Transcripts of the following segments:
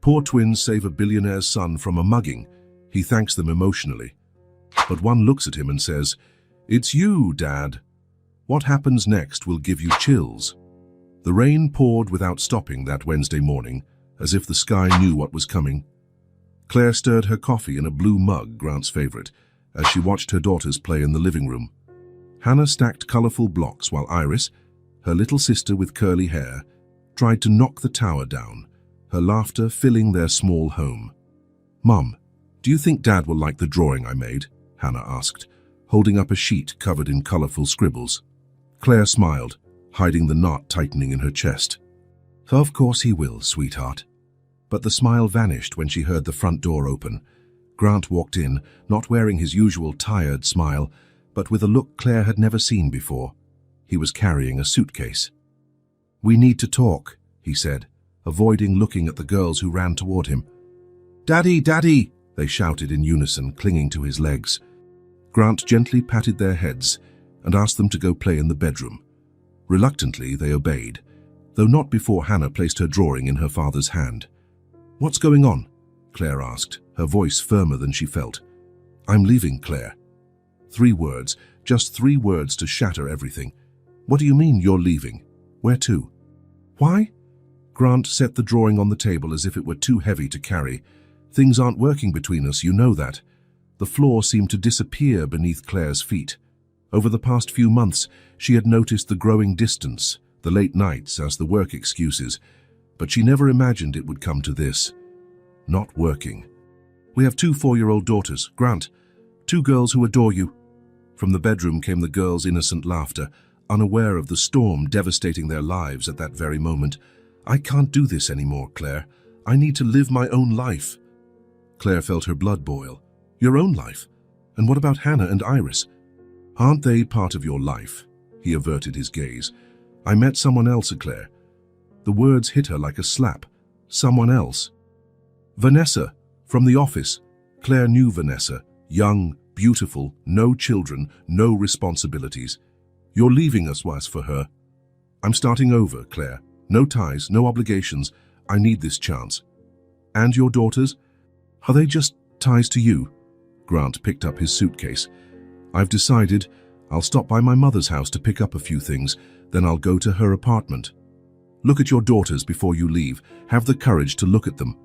Poor twins save a billionaire's son from a mugging. He thanks them emotionally. But one looks at him and says, "It's you, Dad." What happens next will give you chills. The rain poured without stopping that Wednesday morning, as if the sky knew what was coming. Claire stirred her coffee in a blue mug, Grant's favorite, as she watched her daughters play in the living room. Hannah stacked colorful blocks while Iris, her little sister with curly hair, tried to knock the tower down, her laughter filling their small home. "Mum, do you think Dad will like the drawing I made?" Hannah asked, holding up a sheet covered in colorful scribbles. Claire smiled, hiding the knot tightening in her chest. "Of course he will, sweetheart." But the smile vanished when she heard the front door open. Grant walked in, not wearing his usual tired smile, but with a look Claire had never seen before. He was carrying a suitcase. "We need to talk," he said, avoiding looking at the girls who ran toward him. "Daddy, Daddy!" they shouted in unison, clinging to his legs. Grant gently patted their heads and asked them to go play in the bedroom. Reluctantly, they obeyed, though not before Hannah placed her drawing in her father's hand. "What's going on?" Claire asked, her voice firmer than she felt. "I'm leaving, Claire." 3 words, just 3 words to shatter everything. "What do you mean you're leaving? Where to?" "Why?" Grant set the drawing on the table as if it were too heavy to carry. "Things aren't working between us, you know that." The floor seemed to disappear beneath Claire's feet. Over the past few months, she had noticed the growing distance, the late nights as the work excuses, but she never imagined it would come to this. Not working. "We have 2 4-year-old daughters, Grant. 2 girls who adore you." From the bedroom came the girls' innocent laughter, unaware of the storm devastating their lives at that very moment. "I can't do this anymore, Claire. I need to live my own life." Claire felt her blood boil. "Your own life? And what about Hannah and Iris? Aren't they part of your life?" He averted his gaze. "I met someone else, Claire." The words hit her like a slap. Someone else. Vanessa, from the office. Claire knew Vanessa. Young, beautiful, no children, no responsibilities. "You're leaving us," was for her. "I'm starting over, Claire. No ties, no obligations. I need this chance." "And your daughters? Are they just ties to you?" Grant picked up his suitcase. "I've decided I'll stop by my mother's house to pick up a few things, then I'll go to her apartment." "Look at your daughters before you leave. Have the courage to look at them."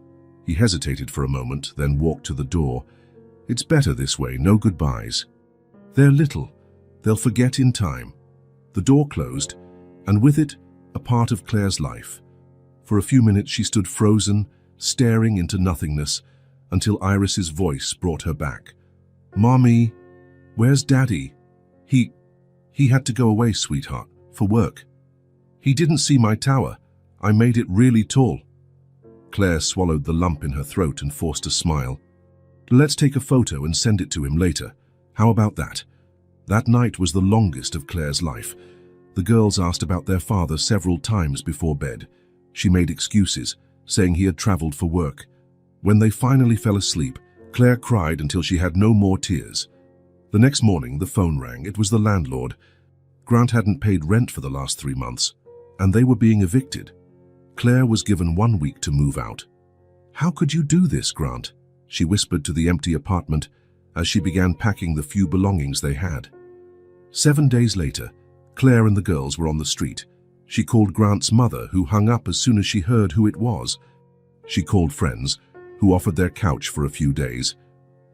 He hesitated for a moment, then walked to the door. "It's better this way, no goodbyes. They're little. They'll forget in time." The door closed, and with it, a part of Claire's life. For a few minutes she stood frozen, staring into nothingness, until Iris's voice brought her back. "Mommy, where's Daddy?" He had to go away, sweetheart, for work. "He didn't see my tower. I made it really tall." Claire swallowed the lump in her throat and forced a smile. "Let's take a photo and send it to him later. How about that?" That night was the longest of Claire's life. The girls asked about their father several times before bed. She made excuses, saying he had traveled for work. When they finally fell asleep, Claire cried until she had no more tears. The next morning, the phone rang. It was the landlord. Grant hadn't paid rent for the last 3 months, and they were being evicted. Claire was given 1 week to move out. "How could you do this, Grant?" she whispered to the empty apartment as she began packing the few belongings they had. 7 days later, Claire and the girls were on the street. She called Grant's mother, who hung up as soon as she heard who it was. She called friends, who offered their couch for a few days.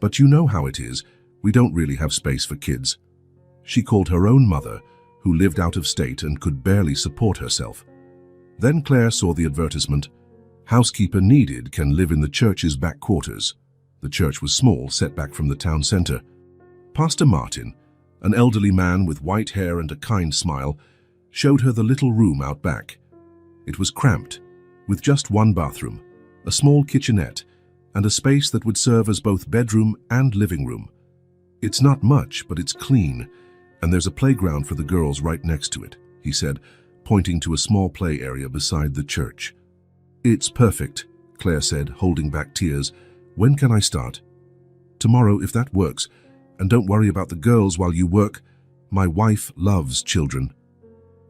But you know how it is, we don't really have space for kids. She called her own mother, who lived out of state and could barely support herself. Then Claire saw the advertisement. "Housekeeper needed, can live in the church's back quarters." The church was small, set back from the town center. Pastor Martin, an elderly man with white hair and a kind smile, showed her the little room out back. It was cramped, with just 1 bathroom, a small kitchenette, and a space that would serve as both bedroom and living room. "It's not much, but it's clean, and there's a playground for the girls right next to it," he said, pointing to a small play area beside the church. "It's perfect," Claire said, holding back tears. "When can I start?" "Tomorrow, if that works. And don't worry about the girls while you work. My wife loves children."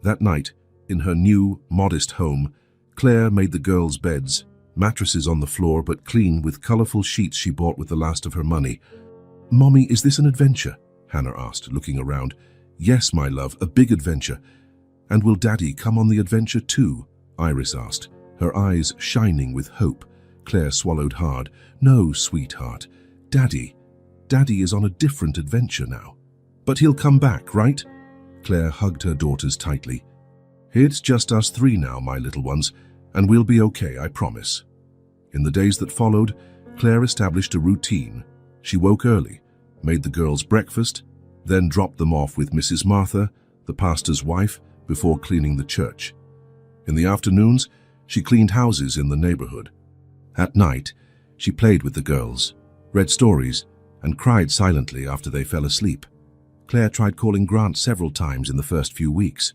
That night, in her new, modest home, Claire made the girls' beds, Mattresses on the floor, but clean, with colorful sheets she bought with the last of her money. "Mommy, is this an adventure?" Hannah asked, looking around. "Yes, my love, a big adventure." "And will Daddy come on the adventure too?" Iris asked, her eyes shining with hope. Claire swallowed hard. "No, sweetheart. Daddy is on a different adventure now." "But he'll come back, right?" Claire hugged her daughters tightly. "It's just us three now, my little ones, and we'll be okay, I promise." In the days that followed, Claire established a routine. She woke early, made the girls breakfast, then dropped them off with Mrs. Martha, the pastor's wife, before cleaning the church. In the afternoons, she cleaned houses in the neighborhood. At night, she played with the girls, read stories, and cried silently after they fell asleep. Claire tried calling Grant several times in the first few weeks.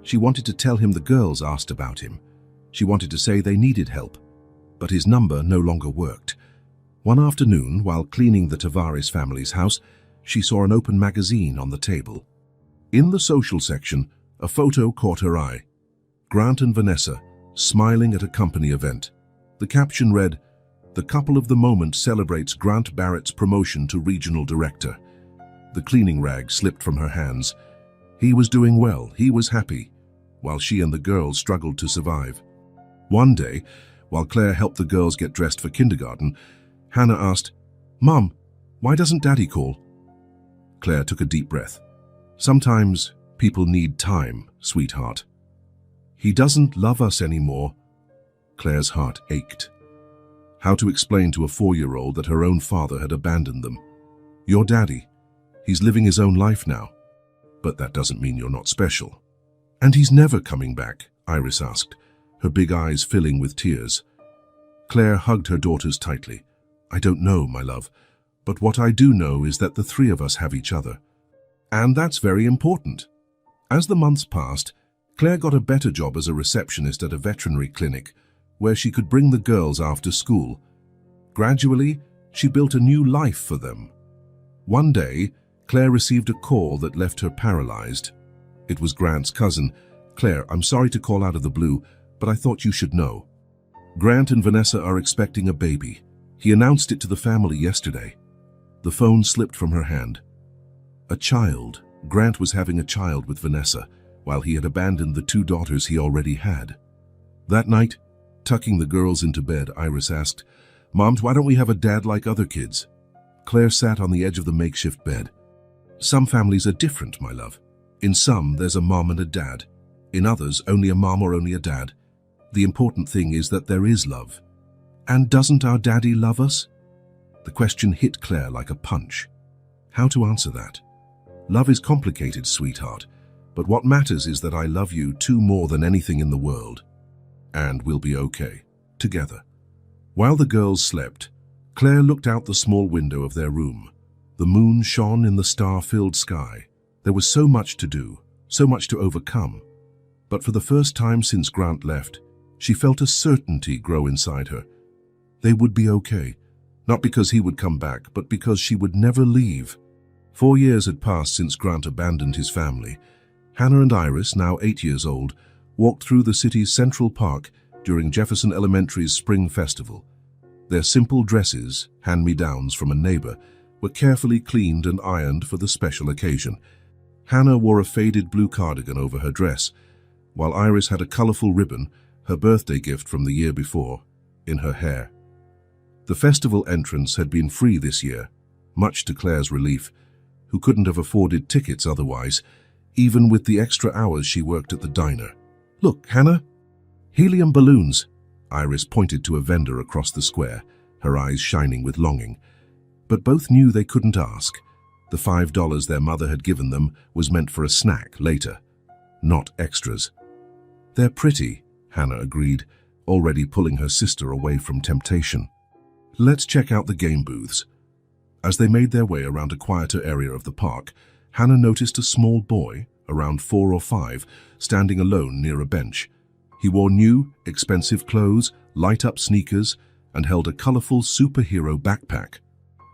She wanted to tell him the girls asked about him. She wanted to say they needed help, but his number no longer worked. One afternoon, while cleaning the Tavares family's house, she saw an open magazine on the table. In the social section, a photo caught her eye. Grant and Vanessa, smiling at a company event. The caption read, "The couple of the moment celebrates Grant Barrett's promotion to regional director." The cleaning rag slipped from her hands. He was doing well, he was happy, while she and the girls struggled to survive. One day, while Claire helped the girls get dressed for kindergarten, Hannah asked, "Mom, why doesn't Daddy call?" Claire took a deep breath. "Sometimes people need time, sweetheart. He doesn't love us anymore." Claire's heart ached. How to explain to a 4-year-old that her own father had abandoned them? "Your daddy. He's living his own life now. But that doesn't mean you're not special." "And he's never coming back?" Iris asked, her big eyes filling with tears. Claire hugged her daughters tightly. "I don't know, my love, but what I do know is that the three of us have each other. And that's very important." As the months passed, Claire got a better job as a receptionist at a veterinary clinic, where she could bring the girls after school. Gradually, she built a new life for them. One day, Claire received a call that left her paralyzed. It was Grant's cousin. "Claire, I'm sorry to call out of the blue, but I thought you should know. Grant and Vanessa are expecting a baby. He announced it to the family yesterday." The phone slipped from her hand. A child. Grant was having a child with Vanessa, while he had abandoned the 2 daughters he already had. That night, tucking the girls into bed, Iris asked, "Moms, why don't we have a dad like other kids?" Claire sat on the edge of the makeshift bed. "Some families are different, my love. In some, there's a mom and a dad. In others, only a mom or only a dad. The important thing is that there is love." "And doesn't our daddy love us?" The question hit Claire like a punch. How to answer that? Love is complicated, sweetheart, but what matters is that I love you more than anything in the world. And we'll be okay, together. While the girls slept, Claire looked out the small window of their room. The moon shone in the star-filled sky. There was so much to do, so much to overcome. But for the first time since Grant left, she felt a certainty grow inside her. They would be okay, not because he would come back, but because she would never leave. 4 years had passed since Grant abandoned his family. Hannah and Iris, now 8 years old, walked through the city's Central Park during Jefferson Elementary's Spring Festival. Their simple dresses, hand-me-downs from a neighbor, were carefully cleaned and ironed for the special occasion. Hannah wore a faded blue cardigan over her dress, while Iris had a colorful ribbon, her birthday gift from the year before, in her hair. The festival entrance had been free this year, much to Claire's relief, who couldn't have afforded tickets otherwise, even with the extra hours she worked at the diner. "Look, Hannah." "Helium balloons." Iris pointed to a vendor across the square, her eyes shining with longing. But both knew they couldn't ask. The $5 their mother had given them was meant for a snack later, not extras. "They're pretty," Hannah agreed, already pulling her sister away from temptation. "Let's check out the game booths." As they made their way around a quieter area of the park, Hannah noticed a small boy, around 4 or 5, standing alone near a bench. He wore new, expensive clothes, light-up sneakers, and held a colorful superhero backpack.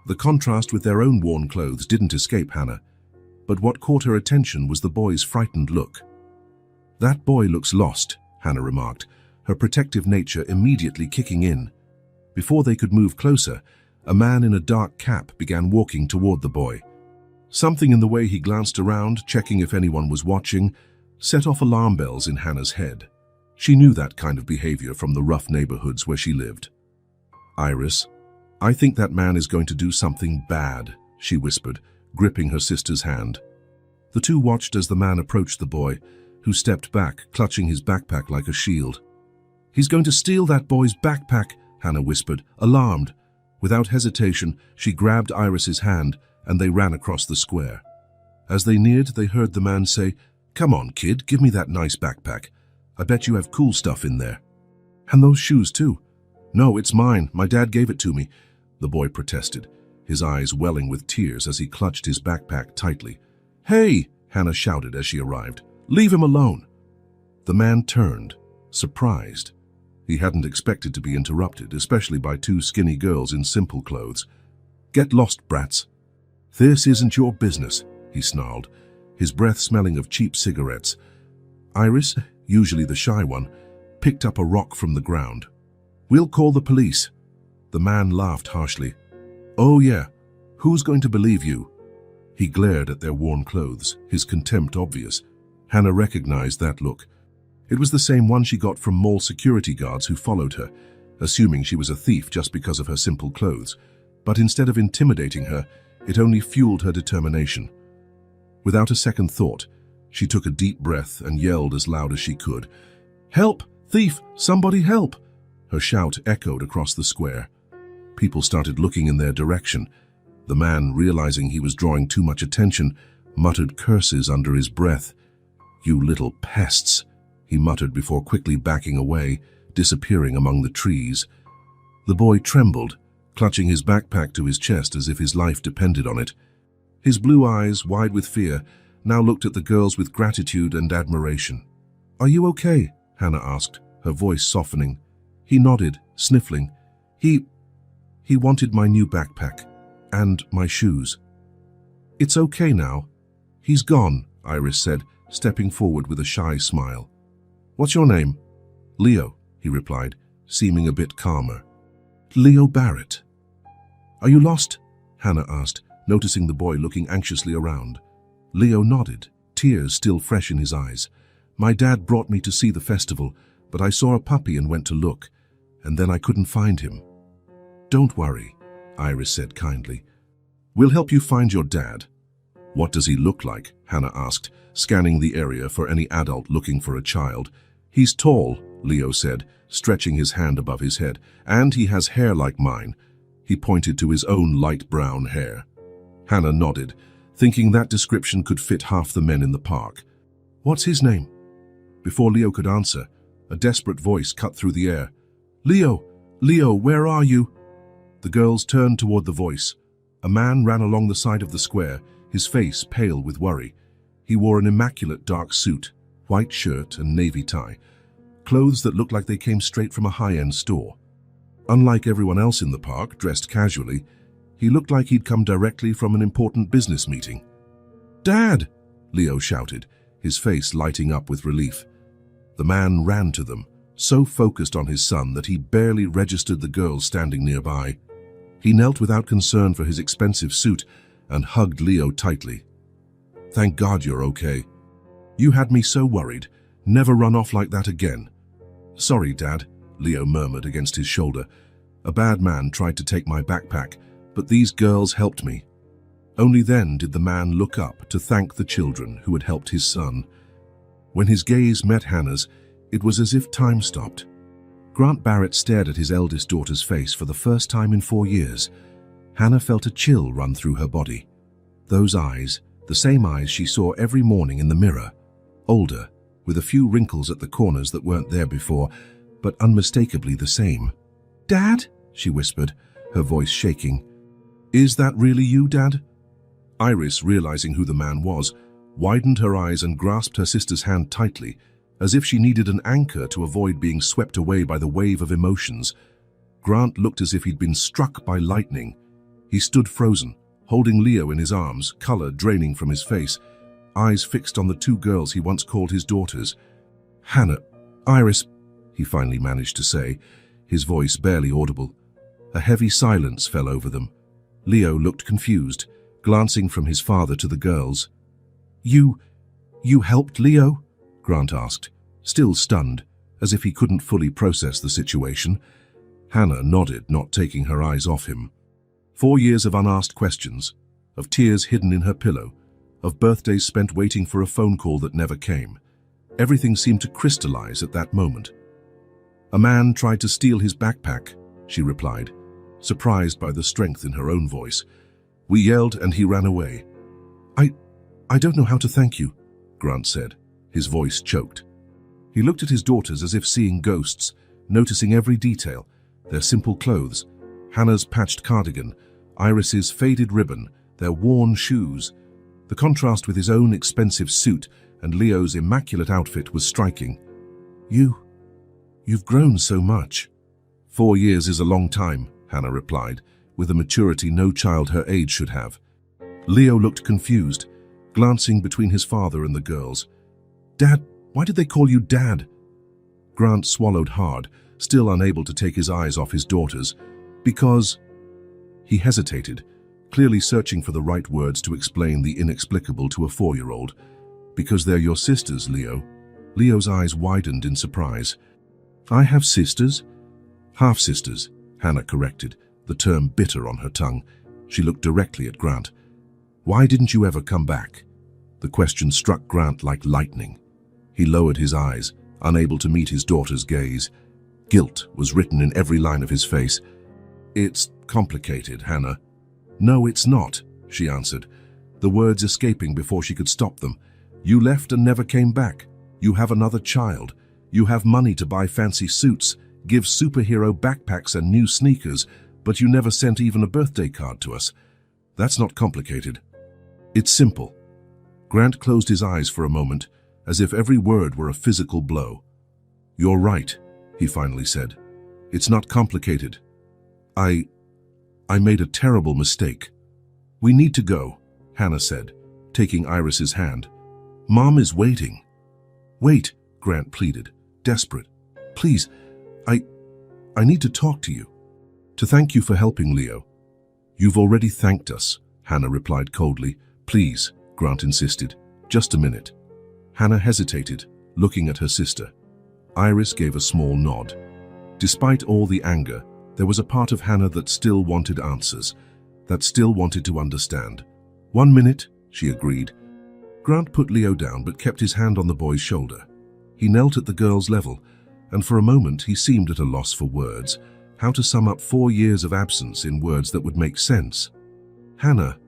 The contrast with their own worn clothes didn't escape Hannah, but what caught her attention was the boy's frightened look. "That boy looks lost," Hannah remarked, her protective nature immediately kicking in. Before they could move closer, a man in a dark cap began walking toward the boy. Something in the way he glanced around, checking if anyone was watching, set off alarm bells in Hannah's head. She knew that kind of behavior from the rough neighborhoods where she lived. "Iris, I think that man is going to do something bad," she whispered, gripping her sister's hand. The two watched as the man approached the boy, who stepped back, clutching his backpack like a shield. "He's going to steal that boy's backpack," Hannah whispered, alarmed. Without hesitation, she grabbed Iris's hand, and they ran across the square. As they neared, they heard the man say, "Come on, kid, give me that nice backpack. I bet you have cool stuff in there." "And those shoes, too." "No, it's mine. My dad gave it to me," the boy protested, his eyes welling with tears as he clutched his backpack tightly. "Hey!" Hannah shouted as she arrived. "Leave him alone." The man turned, surprised. He hadn't expected to be interrupted, especially by two skinny girls in simple clothes. "Get lost, brats." "This isn't your business," he snarled, his breath smelling of cheap cigarettes. Iris, usually the shy one, picked up a rock from the ground. "We'll call the police." The man laughed harshly. "Oh yeah, who's going to believe you?" He glared at their worn clothes, his contempt obvious. Hannah recognized that look. It was the same one she got from mall security guards who followed her, assuming she was a thief just because of her simple clothes. But instead of intimidating her, it only fueled her determination. Without a second thought, she took a deep breath and yelled as loud as she could. "Help! Thief! Somebody help!" Her shout echoed across the square. People started looking in their direction. The man, realizing he was drawing too much attention, muttered curses under his breath. "You little pests," he muttered before quickly backing away, disappearing among the trees. The boy trembled, clutching his backpack to his chest as if his life depended on it. His blue eyes, wide with fear, now looked at the girls with gratitude and admiration. "Are you okay?" Hannah asked, her voice softening. He nodded, sniffling. He wanted my new backpack. And my shoes." "It's okay now. He's gone," Iris said, stepping forward with a shy smile. "What's your name?" "Leo," he replied, seeming a bit calmer. "Leo Barrett." "Are you lost?" Hannah asked, noticing the boy looking anxiously around. Leo nodded, tears still fresh in his eyes. "My dad brought me to see the festival, but I saw a puppy and went to look, and then I couldn't find him." "Don't worry," Iris said kindly. "We'll help you find your dad." "What does he look like?" Hannah asked, scanning the area for any adult looking for a child. "He's tall," Leo said, stretching his hand above his head, "and he has hair like mine." He pointed to his own light brown hair. Hannah nodded, thinking that description could fit half the men in the park. "What's his name?" Before Leo could answer, a desperate voice cut through the air. "Leo! Leo, where are you?" The girls turned toward the voice. A man ran along the side of the square, his face pale with worry. He wore an immaculate dark suit, white shirt and navy tie, clothes that looked like they came straight from a high-end store. Unlike everyone else in the park, dressed casually, he looked like he'd come directly from an important business meeting. "Dad!" Leo shouted, his face lighting up with relief. The man ran to them, so focused on his son that he barely registered the girls standing nearby. He knelt without concern for his expensive suit and hugged Leo tightly. "Thank God you're okay. You had me so worried. Never run off like that again." "Sorry, Dad," Leo murmured against his shoulder. "A bad man tried to take my backpack, but these girls helped me." Only then did the man look up to thank the children who had helped his son. When his gaze met Hannah's, it was as if time stopped. Grant Barrett stared at his eldest daughter's face for the first time in 4 years. Hannah felt a chill run through her body. Those eyes, the same eyes she saw every morning in the mirror, older, with a few wrinkles at the corners that weren't there before, but unmistakably the same. "Dad?" she whispered, her voice shaking. "Is that really you, Dad?" Iris, realizing who the man was, widened her eyes and grasped her sister's hand tightly, as if she needed an anchor to avoid being swept away by the wave of emotions. Grant looked as if he'd been struck by lightning. He stood frozen, holding Leo in his arms, color draining from his face, eyes fixed on the two girls he once called his daughters. "Hannah, Iris," he finally managed to say, his voice barely audible. A heavy silence fell over them. Leo looked confused, glancing from his father to the girls. You helped Leo?" Grant asked, still stunned, as if he couldn't fully process the situation. Hannah nodded, not taking her eyes off him. 4 years of unasked questions, of tears hidden in her pillow, of birthdays spent waiting for a phone call that never came. Everything seemed to crystallize at that moment. "A man tried to steal his backpack," she replied, surprised by the strength in her own voice. "We yelled and he ran away." I don't know how to thank you," Grant said, his voice choked. He looked at his daughters as if seeing ghosts, noticing every detail, their simple clothes, Hannah's patched cardigan, Iris's faded ribbon, their worn shoes. The contrast with his own expensive suit and Leo's immaculate outfit was striking. You've grown so much." 4 years is a long time," Hannah replied, with a maturity no child her age should have. Leo looked confused, glancing between his father and the girls. "Dad, why did they call you Dad?" Grant swallowed hard, still unable to take his eyes off his daughters. "Because—" He hesitated, clearly searching for the right words to explain the inexplicable to a 4-year-old. "Because they're your sisters, Leo." Leo's eyes widened in surprise. "I have sisters?" "Half-sisters," Hannah corrected, the term bitter on her tongue. She looked directly at Grant. "Why didn't you ever come back?" The question struck Grant like lightning. He lowered his eyes, unable to meet his daughter's gaze. Guilt was written in every line of his face. "It's complicated, Hannah." "No, it's not," she answered, the words escaping before she could stop them. "You left and never came back. You have another child. You have money to buy fancy suits, give superhero backpacks and new sneakers, but you never sent even a birthday card to us. That's not complicated. It's simple." Grant closed his eyes for a moment, as if every word were a physical blow. "You're right," he finally said. "It's not complicated. I made a terrible mistake." "We need to go," Hannah said, taking Iris's hand. "Mom is waiting." "Wait," Grant pleaded, desperate. "Please, I need to talk to you. To thank you for helping Leo." "You've already thanked us," Hannah replied coldly. "Please," Grant insisted. "Just a minute." Hannah hesitated, looking at her sister. Iris gave a small nod. Despite all the anger, there was a part of Hannah that still wanted answers, that still wanted to understand. "1 minute," she agreed. Grant put Leo down but kept his hand on the boy's shoulder. He knelt at the girl's level, and for a moment he seemed at a loss for words, how to sum up 4 years of absence in words that would make sense. "Hannah,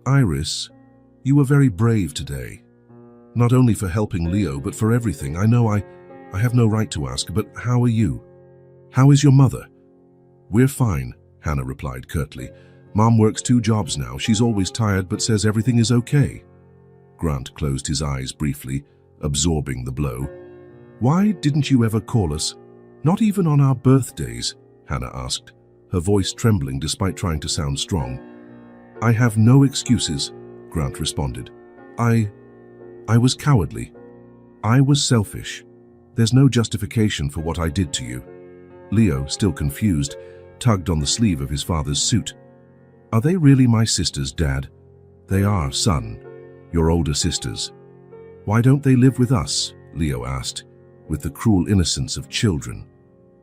Iris, you were very brave today. Not only for helping Leo, but for everything. I know I have no right to ask, but how are you? How is your mother?" "We're fine," Hannah replied curtly. "Mom works 2 jobs now. She's always tired but says everything is okay." Grant closed his eyes briefly, absorbing the blow. "Why didn't you ever call us? Not even on our birthdays?" Hannah asked, her voice trembling despite trying to sound strong. "I have no excuses," Grant responded. I was cowardly. I was selfish. There's no justification for what I did to you." Leo, still confused, tugged on the sleeve of his father's suit. "Are they really my sisters, Dad?" "They are, son. Your older sisters." "Why don't they live with us?" Leo asked, with the cruel innocence of children.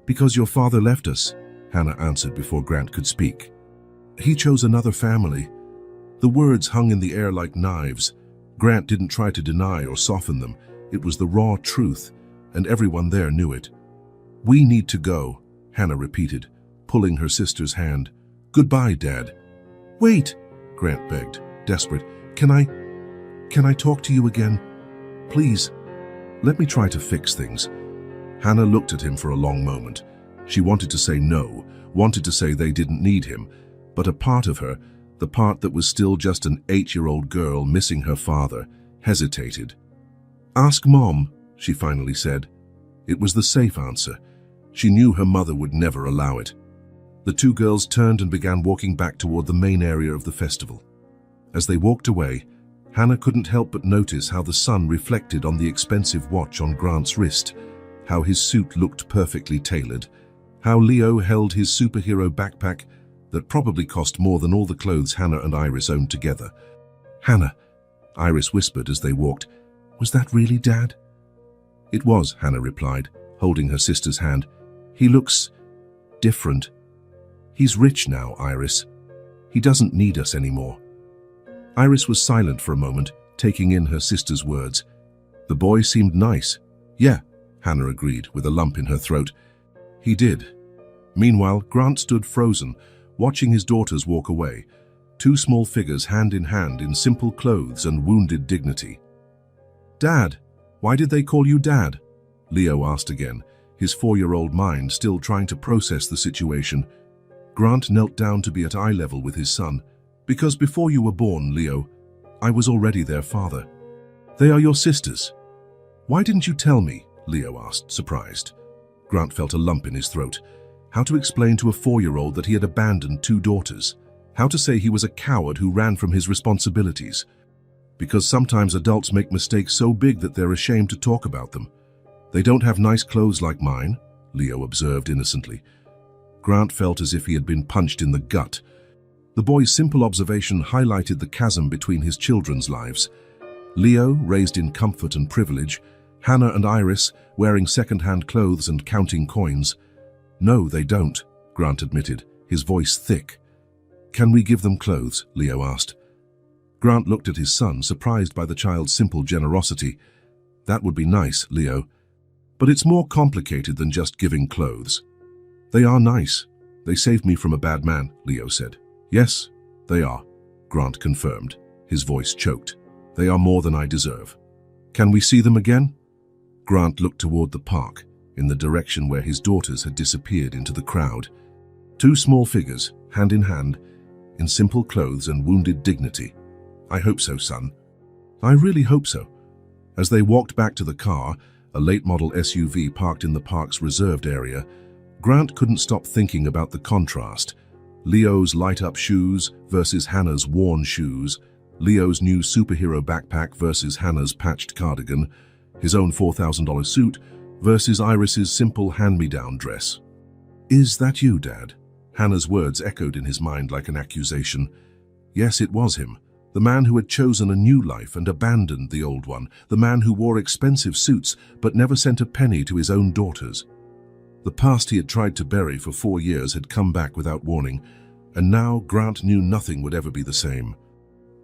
"Because your father left us," Hannah answered before Grant could speak. "He chose another family." The words hung in the air like knives. Grant didn't try to deny or soften them. It was the raw truth, and everyone there knew it. "We need to go," Hannah repeated, pulling her sister's hand. "Goodbye, Dad." "Wait," Grant begged, desperate. Can I talk to you again? Please, let me try to fix things." Hannah looked at him for a long moment. She wanted to say no, wanted to say they didn't need him, but a part of her, the part that was still just an 8-year-old girl missing her father, hesitated. "Ask Mom," she finally said. It was the safe answer. She knew her mother would never allow it. The 2 girls turned and began walking back toward the main area of the festival. As they walked away, Hannah couldn't help but notice how the sun reflected on the expensive watch on Grant's wrist, how his suit looked perfectly tailored, how Leo held his superhero backpack that probably cost more than all the clothes Hannah and Iris owned together. "Hannah," Iris whispered as they walked, "was that really Dad?" "It was," Hannah replied, holding her sister's hand. "He looks different. He's rich now, Iris. He doesn't need us anymore." Iris was silent for a moment, taking in her sister's words. "The boy seemed nice." "Yeah," Hannah agreed, with a lump in her throat. "He did." Meanwhile, Grant stood frozen, watching his daughters walk away, two small figures hand in simple clothes and wounded dignity. "Dad, why did they call you Dad?" Leo asked again, his 4-year-old mind still trying to process the situation. Grant knelt down to be at eye level with his son. "Because before you were born, Leo, I was already their father. They are your sisters." "Why didn't you tell me?" Leo asked, surprised. Grant felt a lump in his throat. How to explain to a 4-year-old that he had abandoned 2 daughters? How to say he was a coward who ran from his responsibilities? Because sometimes adults make mistakes so big that they're ashamed to talk about them. "They don't have nice clothes like mine," Leo observed innocently. Grant felt as if he had been punched in the gut. The boy's simple observation highlighted the chasm between his children's lives. Leo, raised in comfort and privilege, Hannah and Iris, wearing second-hand clothes and counting coins. "No, they don't," Grant admitted, his voice thick. "Can we give them clothes?" Leo asked. Grant looked at his son, surprised by the child's simple generosity. "That would be nice, Leo. But it's more complicated than just giving clothes." "They are nice. They saved me from a bad man," Leo said. "Yes, they are," Grant confirmed, his voice choked. "They are more than I deserve. Can we see them again?" Grant looked toward the park, in the direction where his daughters had disappeared into the crowd. 2 small figures, hand in simple clothes and wounded dignity. "I hope so, son. I really hope so." As they walked back to the car, a late-model SUV parked in the park's reserved area, Grant couldn't stop thinking about the contrast. Leo's light-up shoes versus Hannah's worn shoes, Leo's new superhero backpack versus Hannah's patched cardigan, his own $4,000 suit versus Iris's simple hand-me-down dress. "Is that you, Dad?" Hannah's words echoed in his mind like an accusation. Yes, it was him. The man who had chosen a new life and abandoned the old one. The man who wore expensive suits but never sent a penny to his own daughters. The past he had tried to bury for 4 years had come back without warning, and now Grant knew nothing would ever be the same.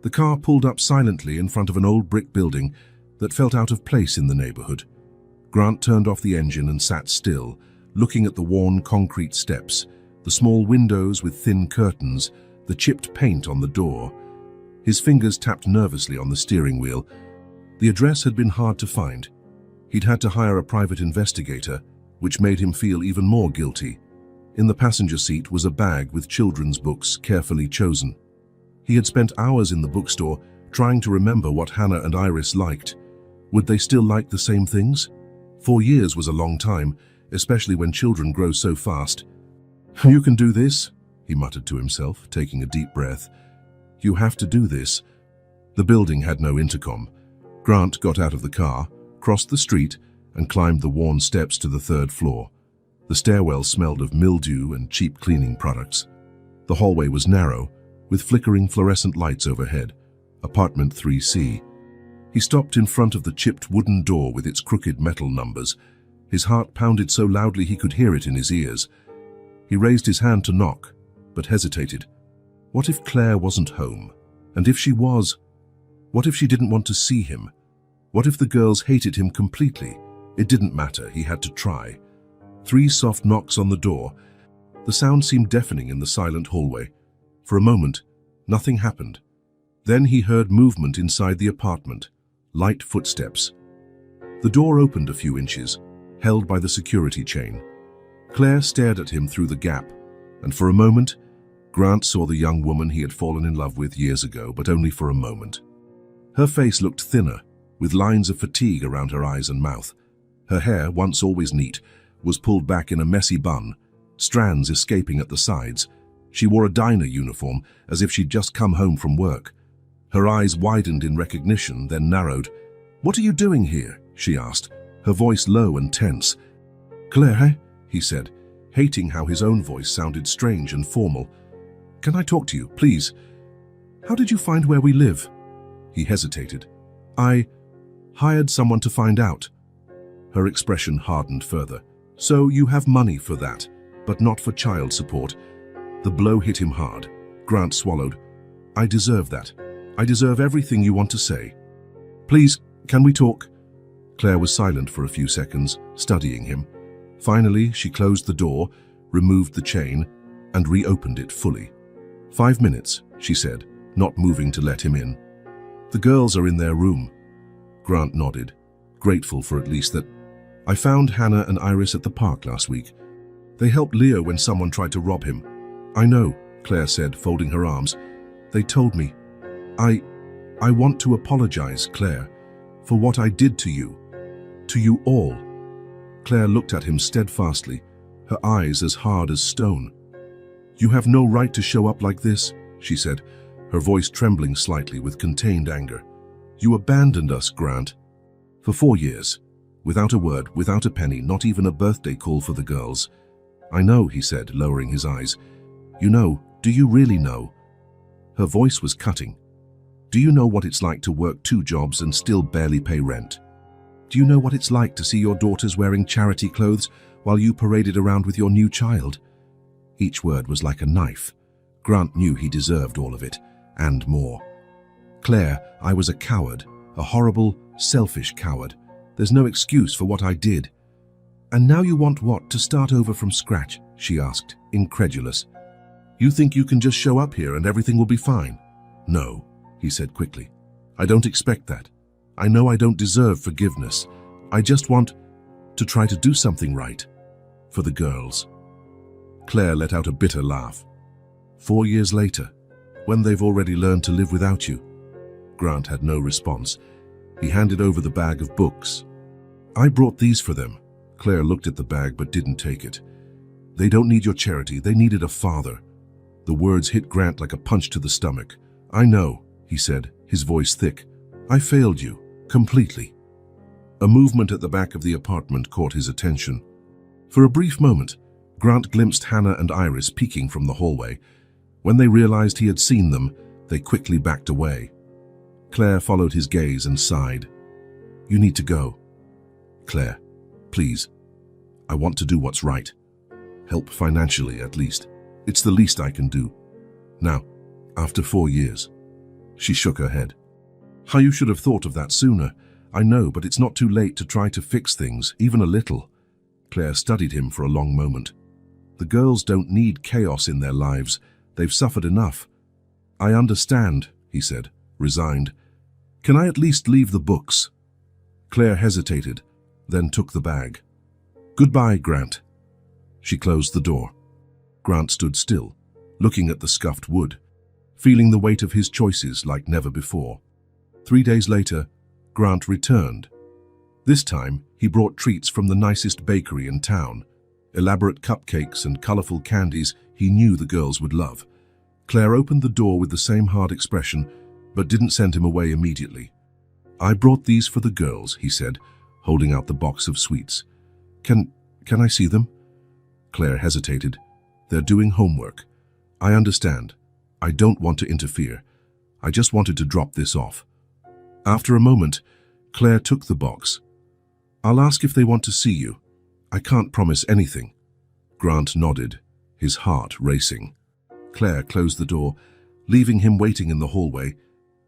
The car pulled up silently in front of an old brick building that felt out of place in the neighborhood. Grant turned off the engine and sat still, looking at the worn concrete steps, the small windows with thin curtains, the chipped paint on the door. His fingers tapped nervously on the steering wheel. The address had been hard to find. He'd had to hire a private investigator, which made him feel even more guilty. In the passenger seat was a bag with children's books carefully chosen. He had spent hours in the bookstore trying to remember what Hannah and Iris liked. Would they still like the same things? 4 years was a long time, especially when children grow so fast. "You can do this," he muttered to himself, taking a deep breath. "You have to do this." The building had no intercom. Grant got out of the car, crossed the street, and climbed the worn steps to the 3rd floor. The stairwell smelled of mildew and cheap cleaning products. The hallway was narrow, with flickering fluorescent lights overhead. Apartment 3C. He stopped in front of the chipped wooden door with its crooked metal numbers. His heart pounded so loudly he could hear it in his ears. He raised his hand to knock, but hesitated. What if Claire wasn't home? And if she was, what if she didn't want to see him? What if the girls hated him completely? It didn't matter, he had to try. 3 soft knocks on the door. The sound seemed deafening in the silent hallway. For a moment, nothing happened. Then he heard movement inside the apartment, light footsteps. The door opened a few inches, held by the security chain. Claire stared at him through the gap, and for a moment, Grant saw the young woman he had fallen in love with years ago, but only for a moment. Her face looked thinner, with lines of fatigue around her eyes and mouth. Her hair, once always neat, was pulled back in a messy bun, strands escaping at the sides. She wore a diner uniform, as if she'd just come home from work. Her eyes widened in recognition, then narrowed. "What are you doing here?" she asked, her voice low and tense. Claire, he said, hating how his own voice sounded strange and formal. Can I talk to you, please? How did you find where we live? He hesitated. I hired someone to find out. Her expression hardened further. So you have money for that, but not for child support. The blow hit him hard. Grant swallowed. I deserve that. I deserve everything you want to say. Please, can we talk? Claire was silent for a few seconds, studying him. Finally, she closed the door, removed the chain, and reopened it fully. 5 minutes, she said, not moving to let him in. The girls are in their room. Grant nodded, grateful for at least that. I found Hannah and Iris at the park last week. They helped Leo when someone tried to rob him. I know, Claire said, folding her arms. They told me. I want to apologize, Claire, for what I did to you. To you all. Claire looked at him steadfastly, her eyes as hard as stone. You have no right to show up like this, she said, her voice trembling slightly with contained anger. You abandoned us, Grant. For 4 years. Without a word, without a penny, not even a birthday call for the girls. I know, he said, lowering his eyes. You know, do you really know? Her voice was cutting. Do you know what it's like to work 2 jobs and still barely pay rent? Do you know what it's like to see your daughters wearing charity clothes while you paraded around with your new child? Each word was like a knife. Grant knew he deserved all of it, and more. Claire, I was a coward, a horrible, selfish coward. There's no excuse for what I did. And now you want what, to start over from scratch? She asked, incredulous. You think you can just show up here and everything will be fine? No, he said quickly. I don't expect that. I know I don't deserve forgiveness. I just want to try to do something right. For the girls. Claire let out a bitter laugh. 4 years later, when they've already learned to live without you. Grant had no response. He handed over the bag of books. I brought these for them. Claire looked at the bag but didn't take it. They don't need your charity, they needed a father. The words hit Grant like a punch to the stomach. I know, he said, his voice thick. I failed you, completely. A movement at the back of the apartment caught his attention. For a brief moment, Grant glimpsed Hannah and Iris peeking from the hallway. When they realized he had seen them, they quickly backed away. Claire followed his gaze and sighed. You need to go. Claire, please. I want to do what's right. Help financially, at least. It's the least I can do. Now, after 4 years. She shook her head. How you should have thought of that sooner. I know, but it's not too late to try to fix things, even a little. Claire studied him for a long moment. The girls don't need chaos in their lives. They've suffered enough. I understand, he said, resigned. Can I at least leave the books? Claire hesitated, then took the bag. Goodbye, Grant. She closed the door. Grant stood still, looking at the scuffed wood, feeling the weight of his choices like never before. 3 days later, Grant returned. This time, he brought treats from the nicest bakery in town, elaborate cupcakes and colorful candies he knew the girls would love. Claire opened the door with the same hard expression, but didn't send him away immediately. I brought these for the girls, he said, holding out the box of sweets. Can I see them? Claire hesitated. They're doing homework. I understand. I don't want to interfere. I just wanted to drop this off. After a moment, Claire took the box. I'll ask if they want to see you. I can't promise anything. Grant nodded, his heart racing. Claire closed the door, leaving him waiting in the hallway.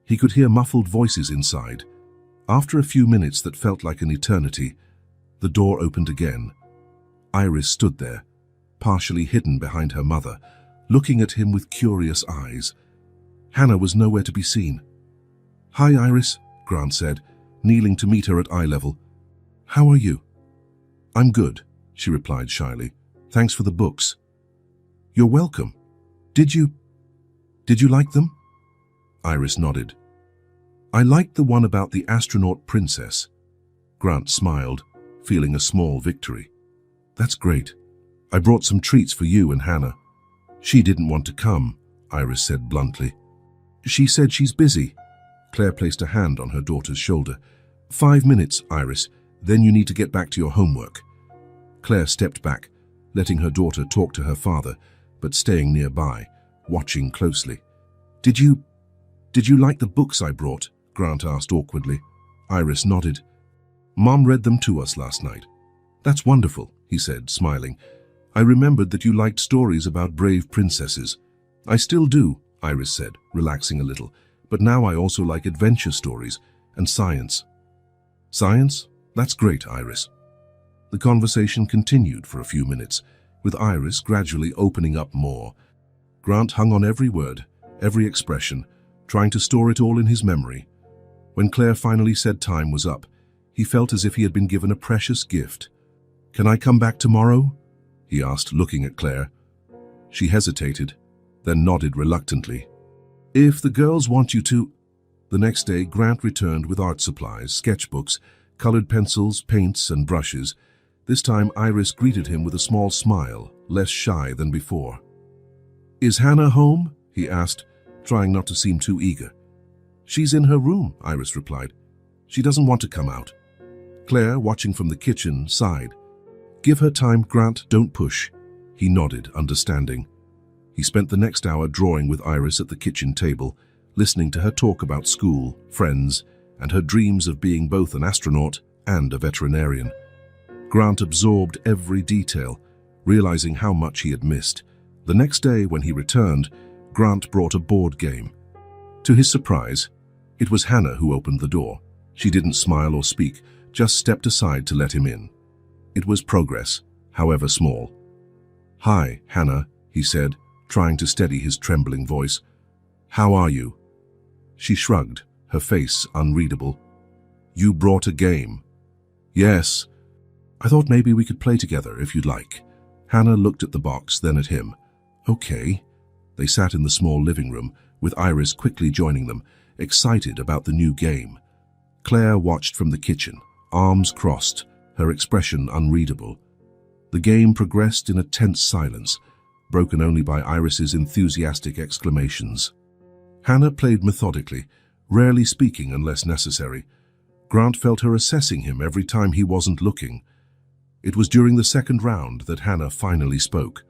He could hear muffled voices inside. After a few minutes that felt like an eternity, the door opened again. Iris stood there, partially hidden behind her mother, looking at him with curious eyes. Hannah was nowhere to be seen. Hi, Iris, Grant said, kneeling to meet her at eye level. How are you? I'm good, she replied shyly. Thanks for the books. You're welcome. Did you like them? Iris nodded. I liked the one about the astronaut princess. Grant smiled, feeling a small victory. That's great. I brought some treats for you and Hannah. She didn't want to come, Iris said bluntly. She said she's busy. Claire placed a hand on her daughter's shoulder. 5 minutes, Iris, then you need to get back to your homework. Claire stepped back, letting her daughter talk to her father, but staying nearby, watching closely. Did you like the books I brought?" Grant asked awkwardly. Iris nodded. "Mom read them to us last night." "That's wonderful," he said, smiling. "I remembered that you liked stories about brave princesses." "I still do," Iris said, relaxing a little, "but now I also like adventure stories and science." "Science? That's great, Iris." The conversation continued for a few minutes, with Iris gradually opening up more. Grant hung on every word, every expression, trying to store it all in his memory. When Claire finally said time was up, he felt as if he had been given a precious gift. "Can I come back tomorrow?" he asked, looking at Claire. She hesitated, then nodded reluctantly. "If the girls want you to." The next day, Grant returned with art supplies, sketchbooks, colored pencils, paints, and brushes. This time, Iris greeted him with a small smile, less shy than before. "Is Hannah home?" he asked, trying not to seem too eager. "She's in her room," Iris replied. "She doesn't want to come out." Claire, watching from the kitchen, sighed. "Give her time, Grant, don't push." He nodded, understanding. He spent the next hour drawing with Iris at the kitchen table, listening to her talk about school, friends, and her dreams of being both an astronaut and a veterinarian. Grant absorbed every detail, realizing how much he had missed. The next day, when he returned, Grant brought a board game. To his surprise, it was Hannah who opened the door. She didn't smile or speak, just stepped aside to let him in. It was progress, however small. "Hi, Hannah," he said, trying to steady his trembling voice. "How are you?" She shrugged, her face unreadable. "You brought a game." "Yes. I thought maybe we could play together if you'd like." Hannah looked at the box, then at him. "Okay." They sat in the small living room, with Iris quickly joining them, excited about the new game. Claire watched from the kitchen, arms crossed, her expression unreadable. The game progressed in a tense silence, broken only by Iris's enthusiastic exclamations. Hannah played methodically, rarely speaking unless necessary. Grant felt her assessing him every time he wasn't looking. It was during the second round that Hannah finally spoke.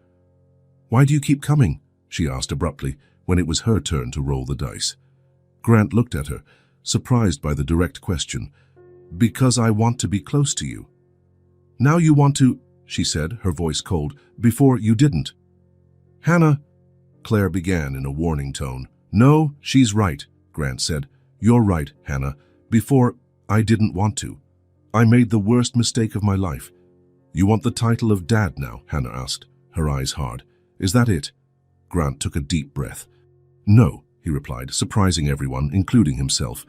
"Why do you keep coming?" she asked abruptly, when it was her turn to roll the dice. Grant looked at her, surprised by the direct question. "Because I want to be close to you." "Now you want to," she said, her voice cold. "Before you didn't." "Hannah," Claire began in a warning tone. "No, she's right," Grant said. "You're right, Hannah. Before, I didn't want to. I made the worst mistake of my life." "You want the title of Dad now?" Hannah asked, her eyes hard. "Is that it?" Grant took a deep breath. "No," he replied, surprising everyone, including himself.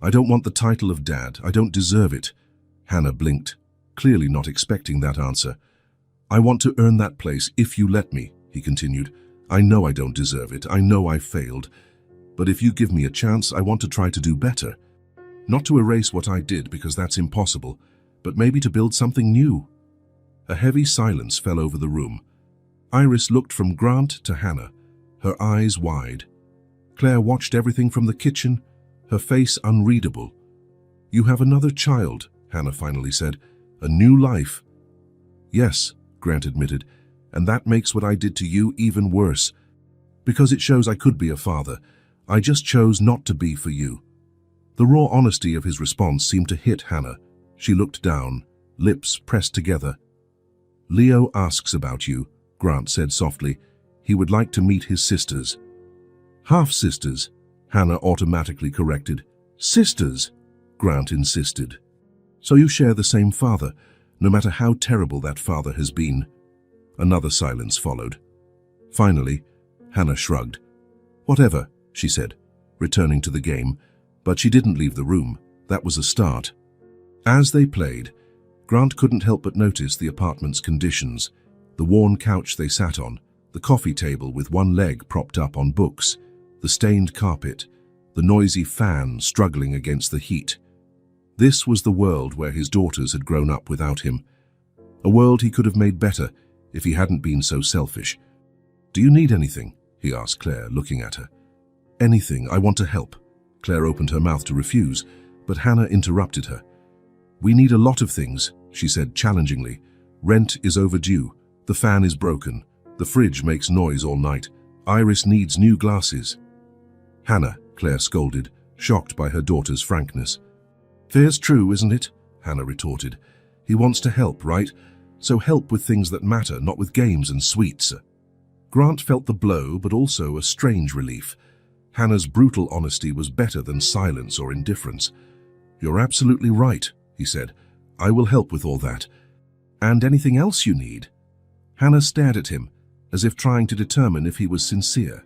"I don't want the title of Dad. I don't deserve it." Hannah blinked, clearly not expecting that answer. "I want to earn that place if you let me," he continued. "I know I don't deserve it. I know I failed. But if you give me a chance, I want to try to do better. Not to erase what I did, because that's impossible, but maybe to build something new." A heavy silence fell over the room. Iris looked from Grant to Hannah, her eyes wide. Claire watched everything from the kitchen, her face unreadable. "You have another child," Hannah finally said. "A new life." "Yes," Grant admitted, "and that makes what I did to you even worse. Because it shows I could be a father. I just chose not to be for you." The raw honesty of his response seemed to hit Hannah. She looked down, lips pressed together. "Leo asks about you," Grant said softly. "He would like to meet his sisters." "Half-sisters," Hannah automatically corrected. "Sisters," Grant insisted. "So you share the same father, no matter how terrible that father has been." Another silence followed. Finally, Hannah shrugged. "Whatever," she said, returning to the game, but she didn't leave the room. That was a start. As they played, Grant couldn't help but notice the apartment's conditions: the worn couch they sat on, the coffee table with one leg propped up on books, the stained carpet, the noisy fan struggling against the heat. This was the world where his daughters had grown up without him. A world he could have made better if he hadn't been so selfish. "Do you need anything?" he asked Claire, looking at her. "Anything. I want to help." Claire opened her mouth to refuse, but Hannah interrupted her. "We need a lot of things," she said challengingly. Rent is overdue. The fan is broken. The fridge makes noise all night. Iris needs new glasses. Hannah, Claire scolded, shocked by her daughter's frankness. Fair's true, isn't it? Hannah retorted. He wants to help, right? So help with things that matter, not with games and sweets. Grant felt the blow, but also a strange relief. Hannah's brutal honesty was better than silence or indifference. You're absolutely right, he said. I will help with all that. And anything else you need? Hannah stared at him, as if trying to determine if he was sincere.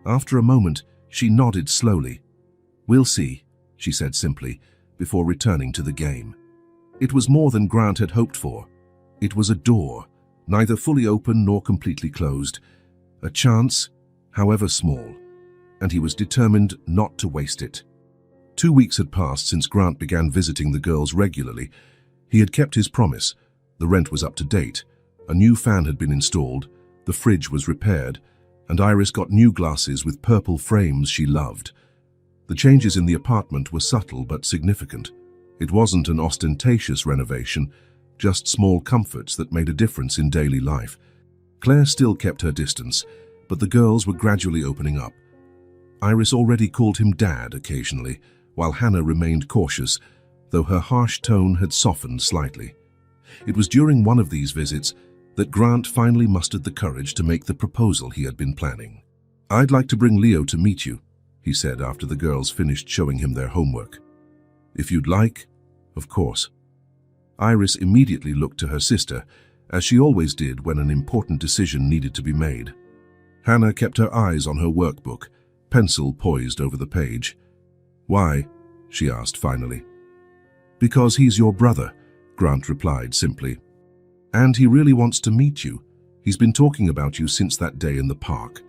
After a moment, she nodded slowly. We'll see, she said simply, before returning to the game. It was more than Grant had hoped for. It was a door, neither fully open nor completely closed. A chance, however small, and he was determined not to waste it. 2 weeks had passed since Grant began visiting the girls regularly. He had kept his promise. The rent was up to date. A new fan had been installed, the fridge was repaired, and Iris got new glasses with purple frames she loved. The changes in the apartment were subtle but significant. It wasn't an ostentatious renovation, just small comforts that made a difference in daily life. Claire still kept her distance, but the girls were gradually opening up. Iris already called him Dad occasionally, while Hannah remained cautious, though her harsh tone had softened slightly. It was during one of these visits that Grant finally mustered the courage to make the proposal he had been planning. I'd like to bring Leo to meet you, he said after the girls finished showing him their homework. If you'd like, of course. Iris immediately looked to her sister, as she always did when an important decision needed to be made. Hannah kept her eyes on her workbook, pencil poised over the page. Why? She asked finally. Because he's your brother, Grant replied simply. And he really wants to meet you. He's been talking about you since that day in the park.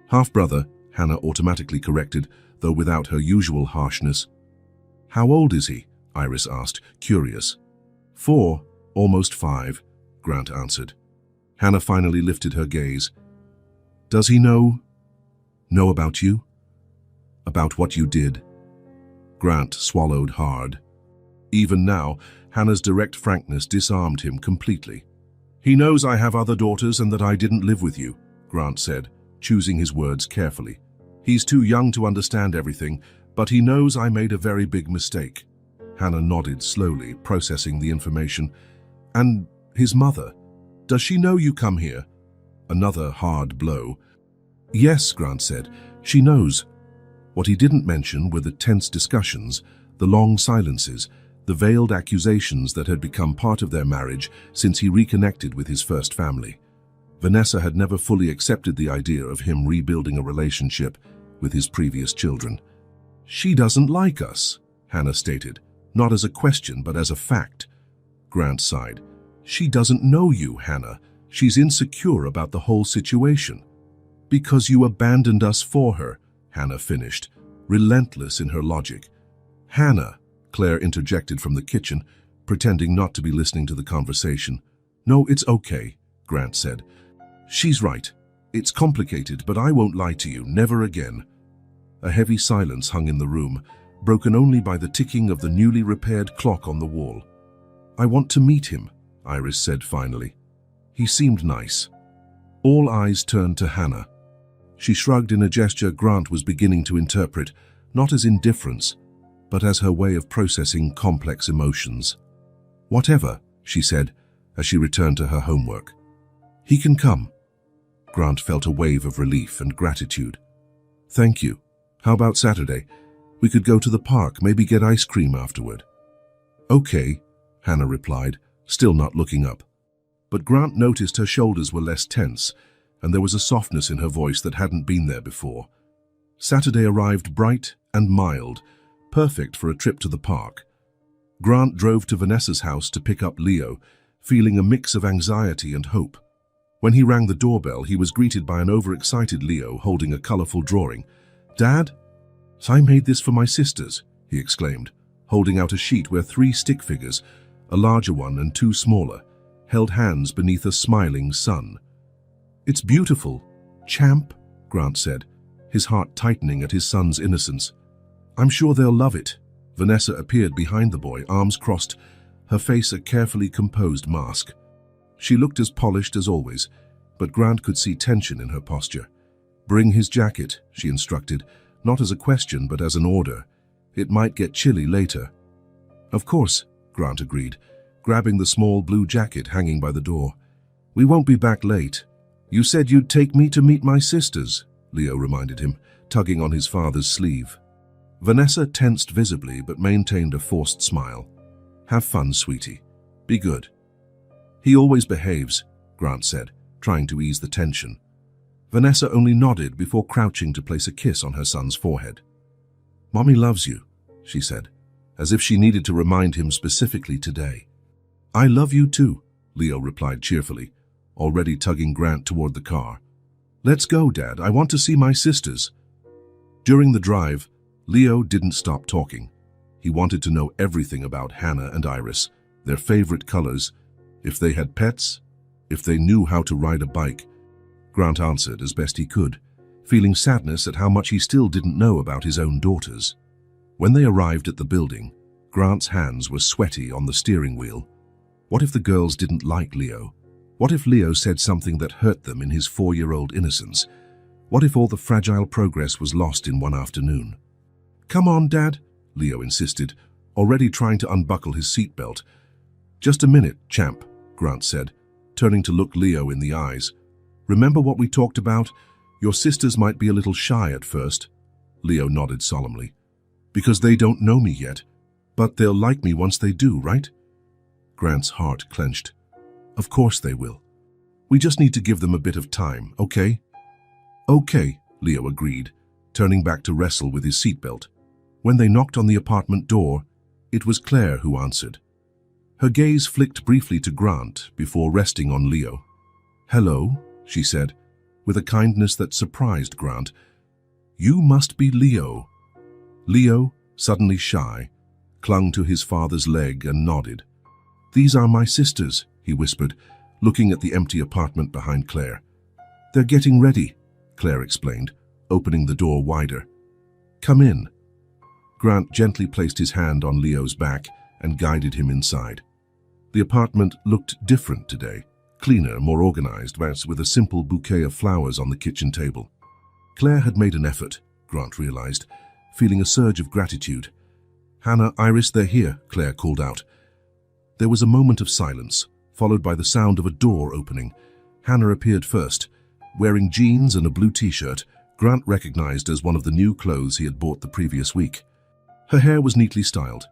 Half-brother, Hannah automatically corrected, though without her usual harshness. How old is he? Iris asked, curious. 4, almost 5, Grant answered. Hannah finally lifted her gaze. Does he know about you? About what you did? Grant swallowed hard. Even now, Hannah's direct frankness disarmed him completely. He knows I have other daughters and that I didn't live with you, Grant said, choosing his words carefully. He's too young to understand everything, but he knows I made a very big mistake. Hannah nodded slowly, processing the information. And his mother, does she know you come here? Another hard blow. Yes, Grant said, she knows. What he didn't mention were the tense discussions, the long silences, the veiled accusations that had become part of their marriage since he reconnected with his first family. Vanessa had never fully accepted the idea of him rebuilding a relationship with his previous children. She doesn't like us, Hannah stated, not as a question but as a fact. Grant sighed. She doesn't know you, Hannah. She's insecure about the whole situation. Because you abandoned us for her, Hannah finished, relentless in her logic. Hannah, Claire interjected from the kitchen, pretending not to be listening to the conversation. No, it's okay, Grant said. She's right. It's complicated, but I won't lie to you, never again. A heavy silence hung in the room, broken only by the ticking of the newly repaired clock on the wall. I want to meet him, Iris said finally. He seemed nice. All eyes turned to Hannah. She shrugged in a gesture Grant was beginning to interpret, not as indifference, but as her way of processing complex emotions. Whatever, she said, as she returned to her homework. He can come. Grant felt a wave of relief and gratitude. Thank you. How about Saturday? We could go to the park, maybe get ice cream afterward. Okay, Hannah replied, still not looking up. But Grant noticed her shoulders were less tense, and there was a softness in her voice that hadn't been there before. Saturday arrived bright and mild, perfect for a trip to the park. Grant drove to Vanessa's house to pick up Leo, feeling a mix of anxiety and hope. When he rang the doorbell, he was greeted by an overexcited Leo holding a colorful drawing. Dad? I made this for my sisters, he exclaimed, holding out a sheet where 3 stick figures, a larger one and 2 smaller, held hands beneath a smiling sun. It's beautiful, champ, Grant said, his heart tightening at his son's innocence. I'm sure they'll love it. Vanessa appeared behind the boy, arms crossed, her face a carefully composed mask. She looked as polished as always, but Grant could see tension in her posture. "Bring his jacket," she instructed, not as a question but as an order. "It might get chilly later." "Of course," Grant agreed, grabbing the small blue jacket hanging by the door. "We won't be back late." "You said you'd take me to meet my sisters," Leo reminded him, tugging on his father's sleeve. Vanessa tensed visibly but maintained a forced smile. "Have fun, sweetie. Be good." "He always behaves," Grant said, trying to ease the tension. Vanessa only nodded before crouching to place a kiss on her son's forehead. "Mommy loves you," she said, as if she needed to remind him specifically today. "I love you too," Leo replied cheerfully, already tugging Grant toward the car. "Let's go, Dad. I want to see my sisters." During the drive, Leo didn't stop talking. He wanted to know everything about Hannah and Iris, their favorite colors, if they had pets, if they knew how to ride a bike. Grant answered as best he could, feeling sadness at how much he still didn't know about his own daughters. When they arrived at the building, Grant's hands were sweaty on the steering wheel. What if the girls didn't like Leo? What if Leo said something that hurt them in his 4-year-old innocence? What if all the fragile progress was lost in one afternoon? "Come on, Dad," Leo insisted, already trying to unbuckle his seatbelt. "Just a minute, champ," Grant said, turning to look Leo in the eyes. "Remember what we talked about? Your sisters might be a little shy at first." Leo nodded solemnly. "Because they don't know me yet. But they'll like me once they do, right?" Grant's heart clenched. "Of course they will. We just need to give them a bit of time, okay?" "Okay," Leo agreed, turning back to wrestle with his seatbelt. When they knocked on the apartment door, it was Claire who answered. Her gaze flicked briefly to Grant before resting on Leo. "Hello," she said, with a kindness that surprised Grant. "You must be Leo." Leo, suddenly shy, clung to his father's leg and nodded. "These are my sisters," he whispered, looking at the empty apartment behind Claire. "They're getting ready," Claire explained, opening the door wider. "Come in." Grant gently placed his hand on Leo's back and guided him inside. The apartment looked different today, cleaner, more organized, with a simple bouquet of flowers on the kitchen table. Claire had made an effort, Grant realized, feeling a surge of gratitude. "Hannah, Iris, they're here," Claire called out. There was a moment of silence, followed by the sound of a door opening. Hannah appeared first. Wearing jeans and a blue t-shirt, Grant recognized as one of the new clothes he had bought the previous week. Her hair was neatly styled,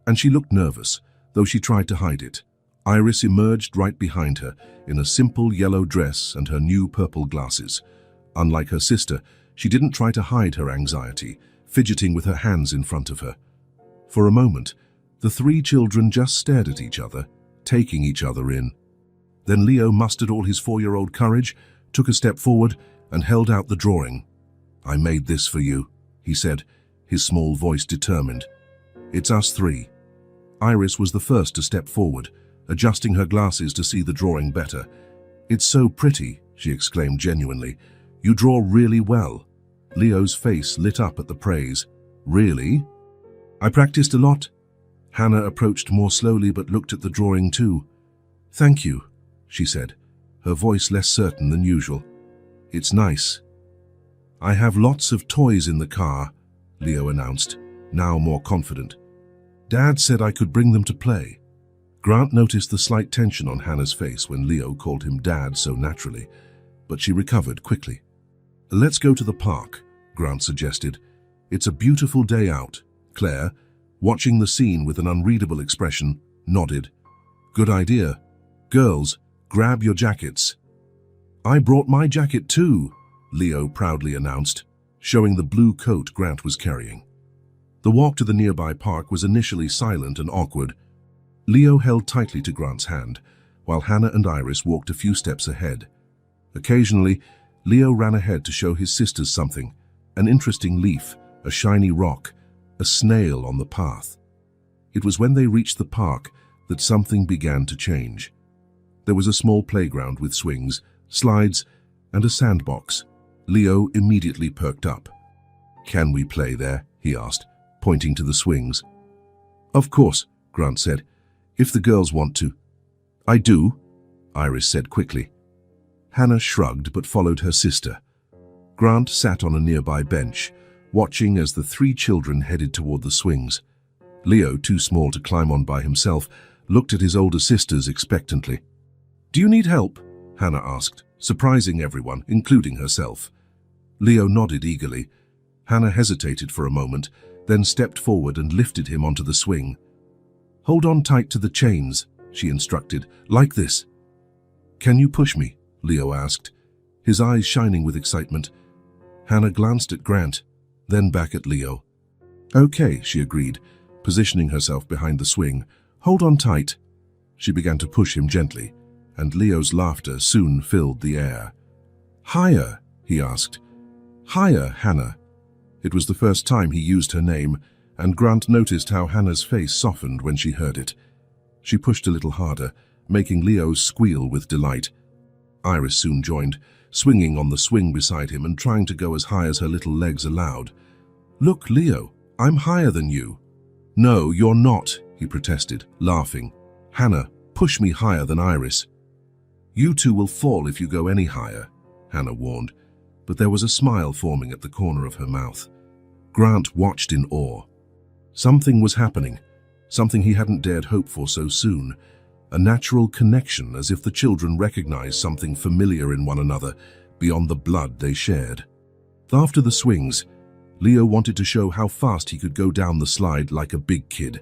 and she looked nervous, though she tried to hide it. Iris emerged right behind her in a simple yellow dress and her new purple glasses. Unlike her sister, she didn't try to hide her anxiety, fidgeting with her hands in front of her. For a moment, the three children just stared at each other, taking each other in. Then Leo mustered all his 4-year-old courage, took a step forward, and held out the drawing. "I made this for you," he said, his small voice determined. "It's us three." Iris was the first to step forward, adjusting her glasses to see the drawing better. "It's so pretty," she exclaimed genuinely. "You draw really well." Leo's face lit up at the praise. "Really?" "I practiced a lot." Hannah approached more slowly but looked at the drawing too. "Thank you," she said, her voice less certain than usual. "It's nice." "I have lots of toys in the car," Leo announced, now more confident. "Dad said I could bring them to play." Grant noticed the slight tension on Hannah's face when Leo called him Dad so naturally, but she recovered quickly. "Let's go to the park," Grant suggested. "It's a beautiful day out." Claire, watching the scene with an unreadable expression, nodded. "Good idea. Girls, grab your jackets." "I brought my jacket too," Leo proudly announced, showing the blue coat Grant was carrying. The walk to the nearby park was initially silent and awkward. Leo held tightly to Grant's hand, while Hannah and Iris walked a few steps ahead. Occasionally, Leo ran ahead to show his sisters something, an interesting leaf, a shiny rock, a snail on the path. It was when they reached the park that something began to change. There was a small playground with swings, slides, and a sandbox. Leo immediately perked up. "Can we play there?" he asked, pointing to the swings. "Of course," Grant said, "if the girls want to." "I do," Iris said quickly. Hannah shrugged but followed her sister. Grant sat on a nearby bench, watching as the three children headed toward the swings. Leo, too small to climb on by himself, looked at his older sisters expectantly. "Do you need help?" Hannah asked, surprising everyone, including herself. Leo nodded eagerly. Hannah hesitated for a moment, then stepped forward and lifted him onto the swing. "Hold on tight to the chains," she instructed, "like this." "Can you push me?" Leo asked, his eyes shining with excitement. Hannah glanced at Grant, then back at Leo. "Okay," she agreed, positioning herself behind the swing. "Hold on tight." She began to push him gently, and Leo's laughter soon filled the air. "Higher," he asked. "Higher, Hannah." It was the first time he used her name, and Grant noticed how Hannah's face softened when she heard it. She pushed a little harder, making Leo squeal with delight. Iris soon joined, swinging on the swing beside him and trying to go as high as her little legs allowed. "Look, Leo, I'm higher than you." "No, you're not," he protested, laughing. "Hannah, push me higher than Iris." "You two will fall if you go any higher," Hannah warned, but there was a smile forming at the corner of her mouth. Grant watched in awe. Something was happening, something he hadn't dared hope for so soon. A natural connection, as if the children recognized something familiar in one another, beyond the blood they shared. After the swings, Leo wanted to show how fast he could go down the slide like a big kid.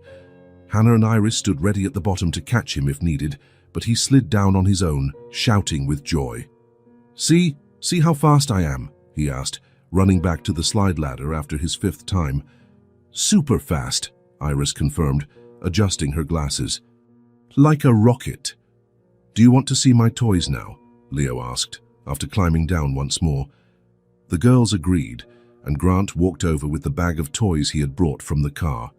Hannah and Iris stood ready at the bottom to catch him if needed, but he slid down on his own, shouting with joy. See how fast I am?" he asked, running back to the slide ladder after his fifth time. "Super fast," Iris confirmed, adjusting her glasses. "Like a rocket." "Do you want to see my toys now?" Leo asked, after climbing down once more. The girls agreed, and Grant walked over with the bag of toys he had brought from the car.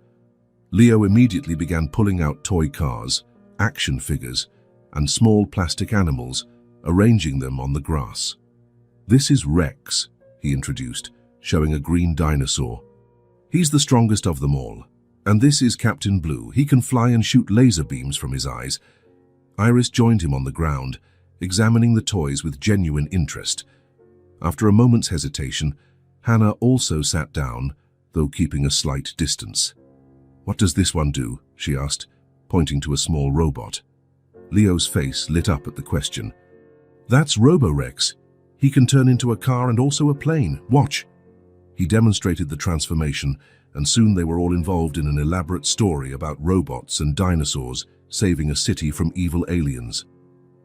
Leo immediately began pulling out toy cars, action figures, and small plastic animals, arranging them on the grass. "This is Rex," he introduced, showing a green dinosaur. "He's the strongest of them all. And this is Captain Blue. He can fly and shoot laser beams from his eyes." Iris joined him on the ground, examining the toys with genuine interest. After a moment's hesitation, Hannah also sat down, though keeping a slight distance. "What does this one do?" she asked, pointing to a small robot. Leo's face lit up at the question. "That's Robo-Rex. He can turn into a car and also a plane. Watch." He demonstrated the transformation, and soon they were all involved in an elaborate story about robots and dinosaurs saving a city from evil aliens.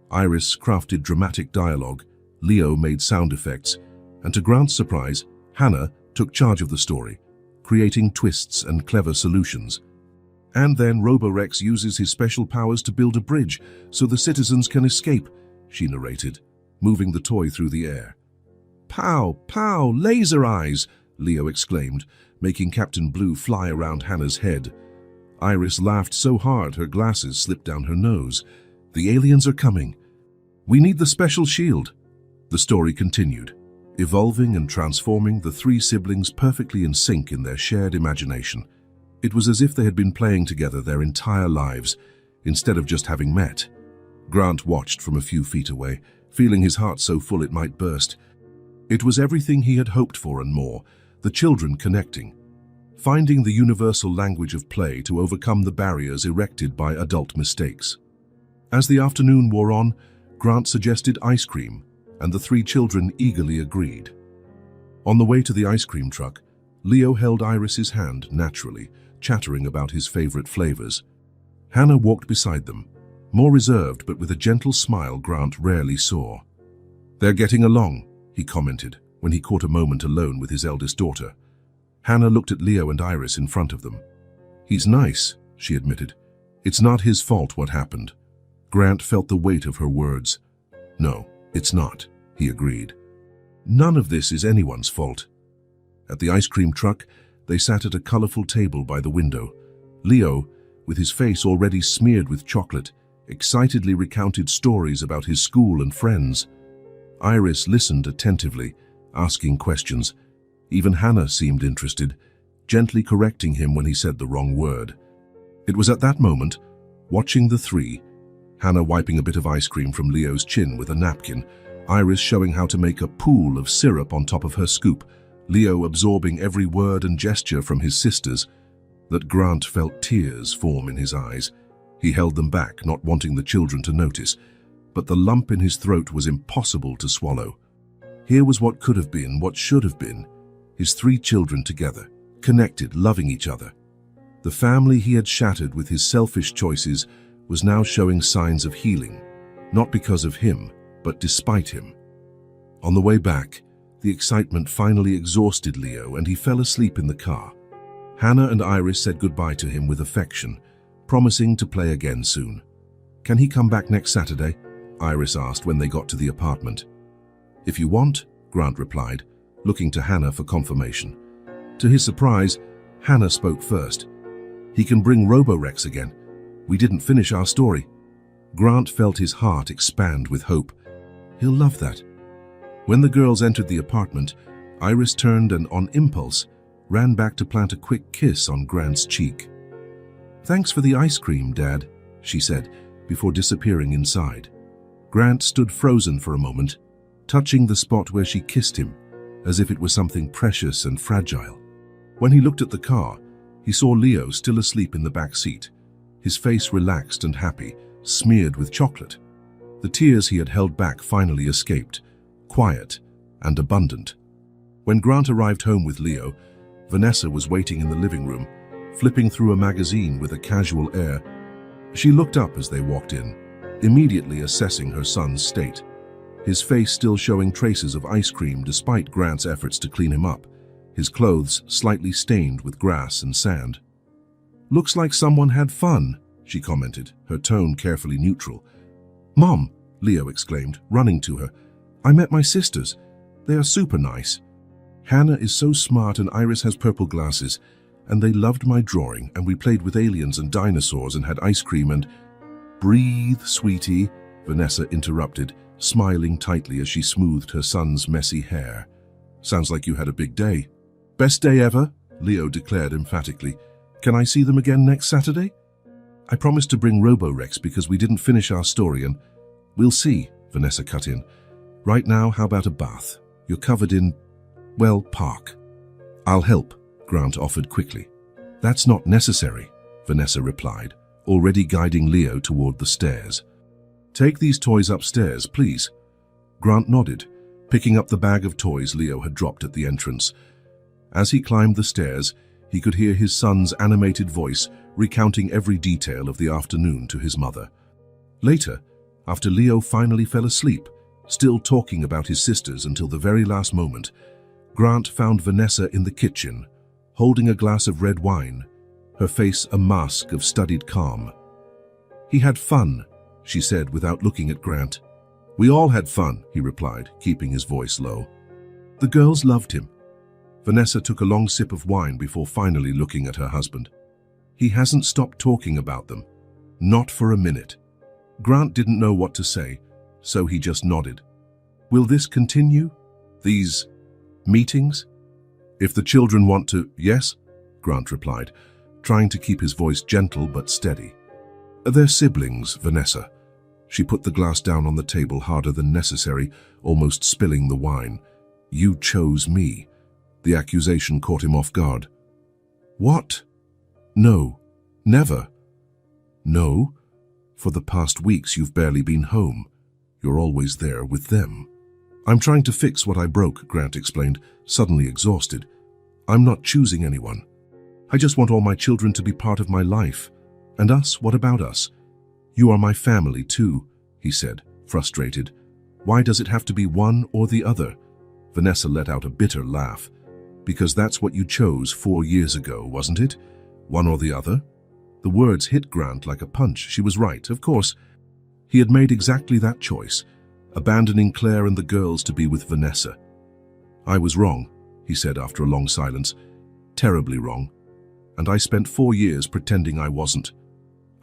Iris crafted dramatic dialogue, Leo made sound effects, and to Grant's surprise, Hannah took charge of the story, creating twists and clever solutions. "And then Robo-Rex uses his special powers to build a bridge so the citizens can escape," she narrated, moving the toy through the air. "Pow, pow, laser eyes!" Leo exclaimed, making Captain Blue fly around Hannah's head. Iris laughed so hard her glasses slipped down her nose. "The aliens are coming. We need the special shield." The story continued, evolving and transforming, the three siblings perfectly in sync in their shared imagination. It was as if they had been playing together their entire lives, instead of just having met. Grant watched from a few feet away, feeling his heart so full it might burst. It was everything he had hoped for and more, the children connecting, finding the universal language of play to overcome the barriers erected by adult mistakes. As the afternoon wore on, Grant suggested ice cream, and the three children eagerly agreed. On the way to the ice cream truck, Leo held Iris's hand naturally, chattering about his favorite flavors. Hannah walked beside them, more reserved but with a gentle smile Grant rarely saw. "They're getting along," he commented when he caught a moment alone with his eldest daughter. Hannah looked at Leo and Iris in front of them. "He's nice," she admitted. "It's not his fault what happened." Grant felt the weight of her words. "No, it's not," he agreed. "None of this is anyone's fault." At the ice cream truck, they sat at a colorful table by the window. Leo, with his face already smeared with chocolate, excitedly recounted stories about his school and friends. Iris listened attentively, asking questions. Even Hannah seemed interested, gently correcting him when he said the wrong word. It was at that moment, watching the three, Hannah wiping a bit of ice cream from Leo's chin with a napkin, Iris showing how to make a pool of syrup on top of her scoop, Leo absorbing every word and gesture from his sisters, that Grant felt tears form in his eyes. He held them back, not wanting the children to notice, but the lump in his throat was impossible to swallow. Here was what could have been, what should have been, his 3 children together, connected, loving each other. The family he had shattered with his selfish choices was now showing signs of healing, not because of him, but despite him. On the way back, the excitement finally exhausted Leo and he fell asleep in the car. Hannah and Iris said goodbye to him with affection, promising to play again soon. "Can he come back next Saturday?" Iris asked when they got to the apartment. "If you want," Grant replied, looking to Hannah for confirmation. To his surprise, Hannah spoke first. "He can bring Roborex again. We didn't finish our story." Grant felt his heart expand with hope. He'll love that. When the girls entered the apartment, Iris turned and, on impulse, ran back to plant a quick kiss on Grant's cheek. "Thanks for the ice cream, Dad," she said, before disappearing inside. Grant stood frozen for a moment, touching the spot where she kissed him, as if it was something precious and fragile. When he looked at the car, he saw Leo still asleep in the back seat, his face relaxed and happy, smeared with chocolate. The tears he had held back finally escaped, quiet and abundant. When Grant arrived home with Leo, Vanessa was waiting in the living room, flipping through a magazine with a casual air. She looked up as they walked in, immediately assessing her son's state, his face still showing traces of ice cream despite Grant's efforts to clean him up, his clothes slightly stained with grass and sand. "Looks like someone had fun," she commented, her tone carefully neutral. "Mom," Leo exclaimed, running to her, "I met my sisters. They are super nice. Hannah is so smart and Iris has purple glasses, and they loved my drawing, and we played with aliens and dinosaurs and had ice cream and—" "Breathe, sweetie," Vanessa interrupted, smiling tightly as she smoothed her son's messy hair. "Sounds like you had a big day." "Best day ever," Leo declared emphatically. "Can I see them again next Saturday?" "I promised to bring Roborex because we didn't finish our story and—" "We'll see," Vanessa cut in. "Right now, how about a bath? You're covered in, well, park." "I'll help," Grant offered quickly. "That's not necessary," Vanessa replied, already guiding Leo toward the stairs. "Take these toys upstairs, please." Grant nodded, picking up the bag of toys Leo had dropped at the entrance. As he climbed the stairs, he could hear his son's animated voice recounting every detail of the afternoon to his mother. Later, after Leo finally fell asleep, still talking about his sisters until the very last moment, Grant found Vanessa in the kitchen, holding a glass of red wine, her face a mask of studied calm. "He had fun," she said without looking at Grant. "We all had fun," he replied, keeping his voice low. "The girls loved him." Vanessa took a long sip of wine before finally looking at her husband. "He hasn't stopped talking about them. Not for a minute." Grant didn't know what to say, so he just nodded. "Will this continue? These meetings?" "If the children want to, yes," Grant replied, trying to keep his voice gentle but steady. "They're siblings, Vanessa." She put the glass down on the table harder than necessary, almost spilling the wine. "You chose me." The accusation caught him off guard. "What?" "No, never." "No? For the past weeks you've barely been home. You're always there with them." "I'm trying to fix what I broke," Grant explained, suddenly exhausted. "I'm not choosing anyone. I just want all my children to be part of my life. And us, what about us? You are my family too," he said, frustrated. "Why does it have to be one or the other?" Vanessa let out a bitter laugh. "Because that's what you chose 4 years ago, wasn't it? One or the other?" The words hit Grant like a punch. She was right, of course. He had made exactly that choice, abandoning Claire and the girls to be with Vanessa. "I was wrong," he said after a long silence. "Terribly wrong. And I spent 4 years pretending I wasn't.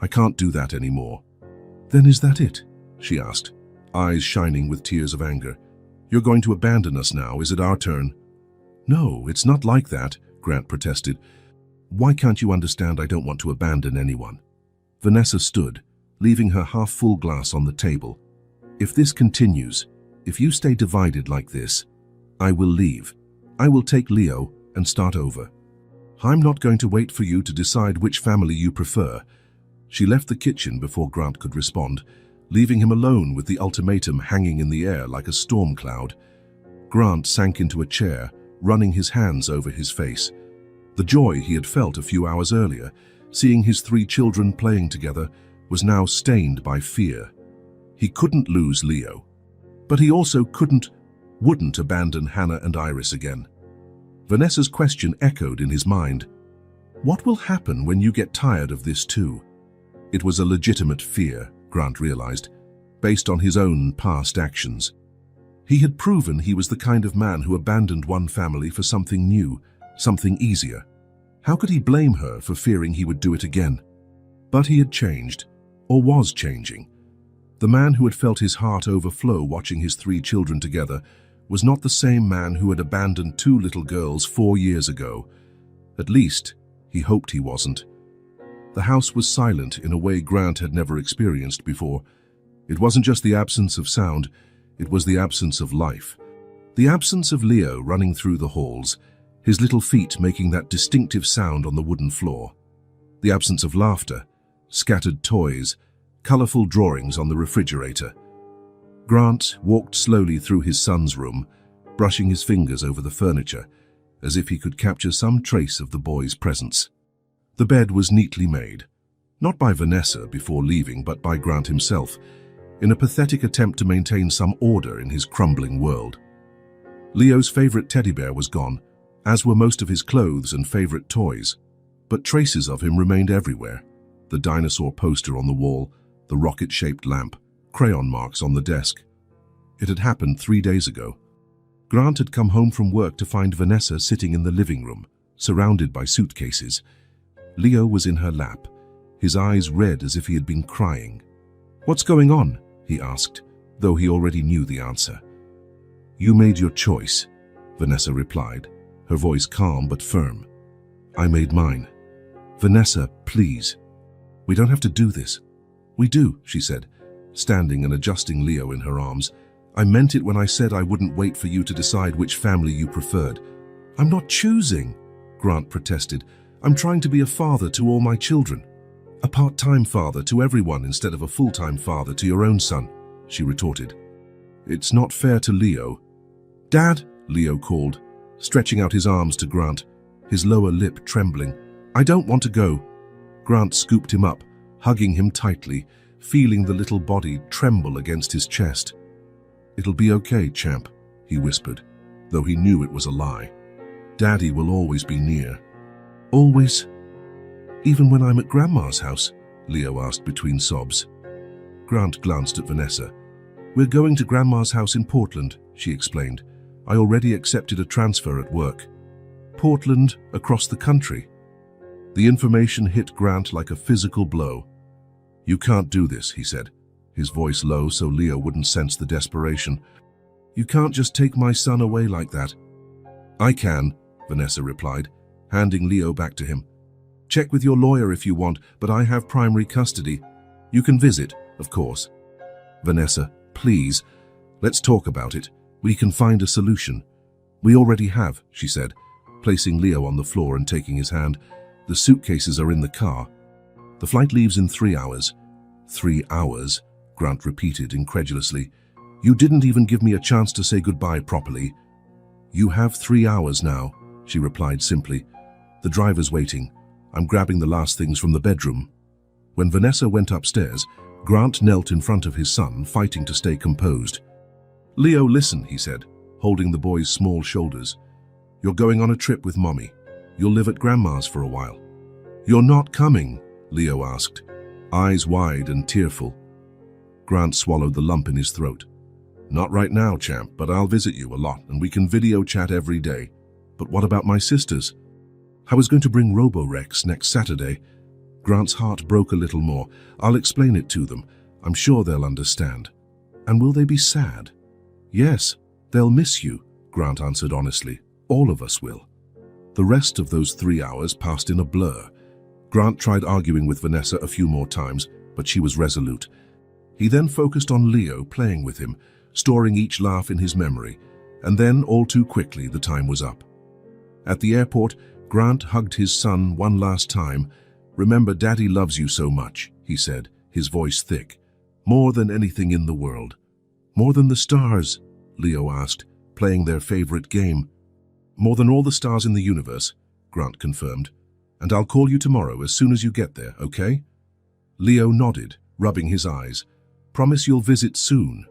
I can't do that anymore." "Then is that it?" she asked, eyes shining with tears of anger. "You're going to abandon us now, is it our turn?" "No, it's not like that," Grant protested. "Why can't you understand I don't want to abandon anyone?" Vanessa stood, leaving her half-full glass on the table. "If this continues, if you stay divided like this, I will leave. I will take Leo and start over. I'm not going to wait for you to decide which family you prefer." She left the kitchen before Grant could respond, leaving him alone with the ultimatum hanging in the air like a storm cloud. Grant sank into a chair, running his hands over his face. The joy he had felt a few hours earlier, seeing his 3 children playing together, was now stained by fear. He couldn't lose Leo, but he also wouldn't abandon Hannah and Iris again. Vanessa's question echoed in his mind. What will happen when you get tired of this too? It was a legitimate fear, Grant realized, based on his own past actions. He had proven he was the kind of man who abandoned one family for something new, something easier. How could he blame her for fearing he would do it again? But he had changed, or was changing. The man who had felt his heart overflow watching his 3 children together was not the same man who had abandoned 2 little girls 4 years ago. At least, he hoped he wasn't. The house was silent in a way Grant had never experienced before. It wasn't just the absence of sound, it was the absence of life. The absence of Leo running through the halls, his little feet making that distinctive sound on the wooden floor. The absence of laughter, scattered toys, colorful drawings on the refrigerator. Grant walked slowly through his son's room, brushing his fingers over the furniture, as if he could capture some trace of the boy's presence. The bed was neatly made, not by Vanessa before leaving, but by Grant himself, in a pathetic attempt to maintain some order in his crumbling world. Leo's favorite teddy bear was gone, as were most of his clothes and favorite toys, but traces of him remained everywhere. The dinosaur poster on the wall, the rocket-shaped lamp, crayon marks on the desk. It had happened 3 days ago. Grant had come home from work to find Vanessa sitting in the living room, surrounded by suitcases. Leo was in her lap, his eyes red as if he had been crying. "What's going on?" he asked, though he already knew the answer. "You made your choice," Vanessa replied, her voice calm but firm. "I made mine." "Vanessa, please. We don't have to do this." "We do," she said, standing and adjusting Leo in her arms. "I meant it when I said I wouldn't wait for you to decide which family you preferred." "I'm not choosing," Grant protested. "I'm trying to be a father to all my children. A part-time father to everyone instead of a full-time father to your own son," she retorted. "It's not fair to Leo." "Dad," Leo called, stretching out his arms to Grant, his lower lip trembling. "I don't want to go." Grant scooped him up, hugging him tightly, feeling the little body tremble against his chest. "It'll be okay, champ," he whispered, though he knew it was a lie. "Daddy will always be near." "Always? Even when I'm at Grandma's house?" Leo asked between sobs. Grant glanced at Vanessa. "We're going to Grandma's house in Portland," she explained. "I already accepted a transfer at work." "Portland, across the country?" The information hit Grant like a physical blow. "You can't do this," he said, his voice low so Leo wouldn't sense the desperation. "You can't just take my son away like that." "I can," Vanessa replied, handing Leo back to him. "Check with your lawyer if you want, but I have primary custody. You can visit, of course." "Vanessa, please, let's talk about it. We can find a solution." "We already have," she said, placing Leo on the floor and taking his hand. "The suitcases are in the car. The flight leaves in 3 hours. 3 hours, Grant repeated incredulously. "You didn't even give me a chance to say goodbye properly." "You have 3 hours now," she replied simply. "The driver's waiting. I'm grabbing the last things from the bedroom." When Vanessa went upstairs, Grant knelt in front of his son, fighting to stay composed. "Leo, listen," he said, holding the boy's small shoulders. "You're going on a trip with Mommy. You'll live at Grandma's for a while." "You're not coming?" Leo asked, eyes wide and tearful. Grant swallowed the lump in his throat. "Not right now, champ, but I'll visit you a lot and we can video chat every day. But what about my sisters?" "I was going to bring Roborex next Saturday." Grant's heart broke a little more. "I'll explain it to them. I'm sure they'll understand." "And will they be sad?" "Yes, they'll miss you," Grant answered honestly. "All of us will." The rest of those 3 hours passed in a blur. Grant tried arguing with Vanessa a few more times, but she was resolute. He then focused on Leo playing with him, storing each laugh in his memory, and then, all too quickly, the time was up. At the airport, Grant hugged his son one last time. "Remember, Daddy loves you so much," he said, his voice thick. "More than anything in the world." "More than the stars?" Leo asked, playing their favorite game. "More than all the stars in the universe," Grant confirmed. "And I'll call you tomorrow as soon as you get there, okay?" Leo nodded, rubbing his eyes. "Promise you'll visit soon."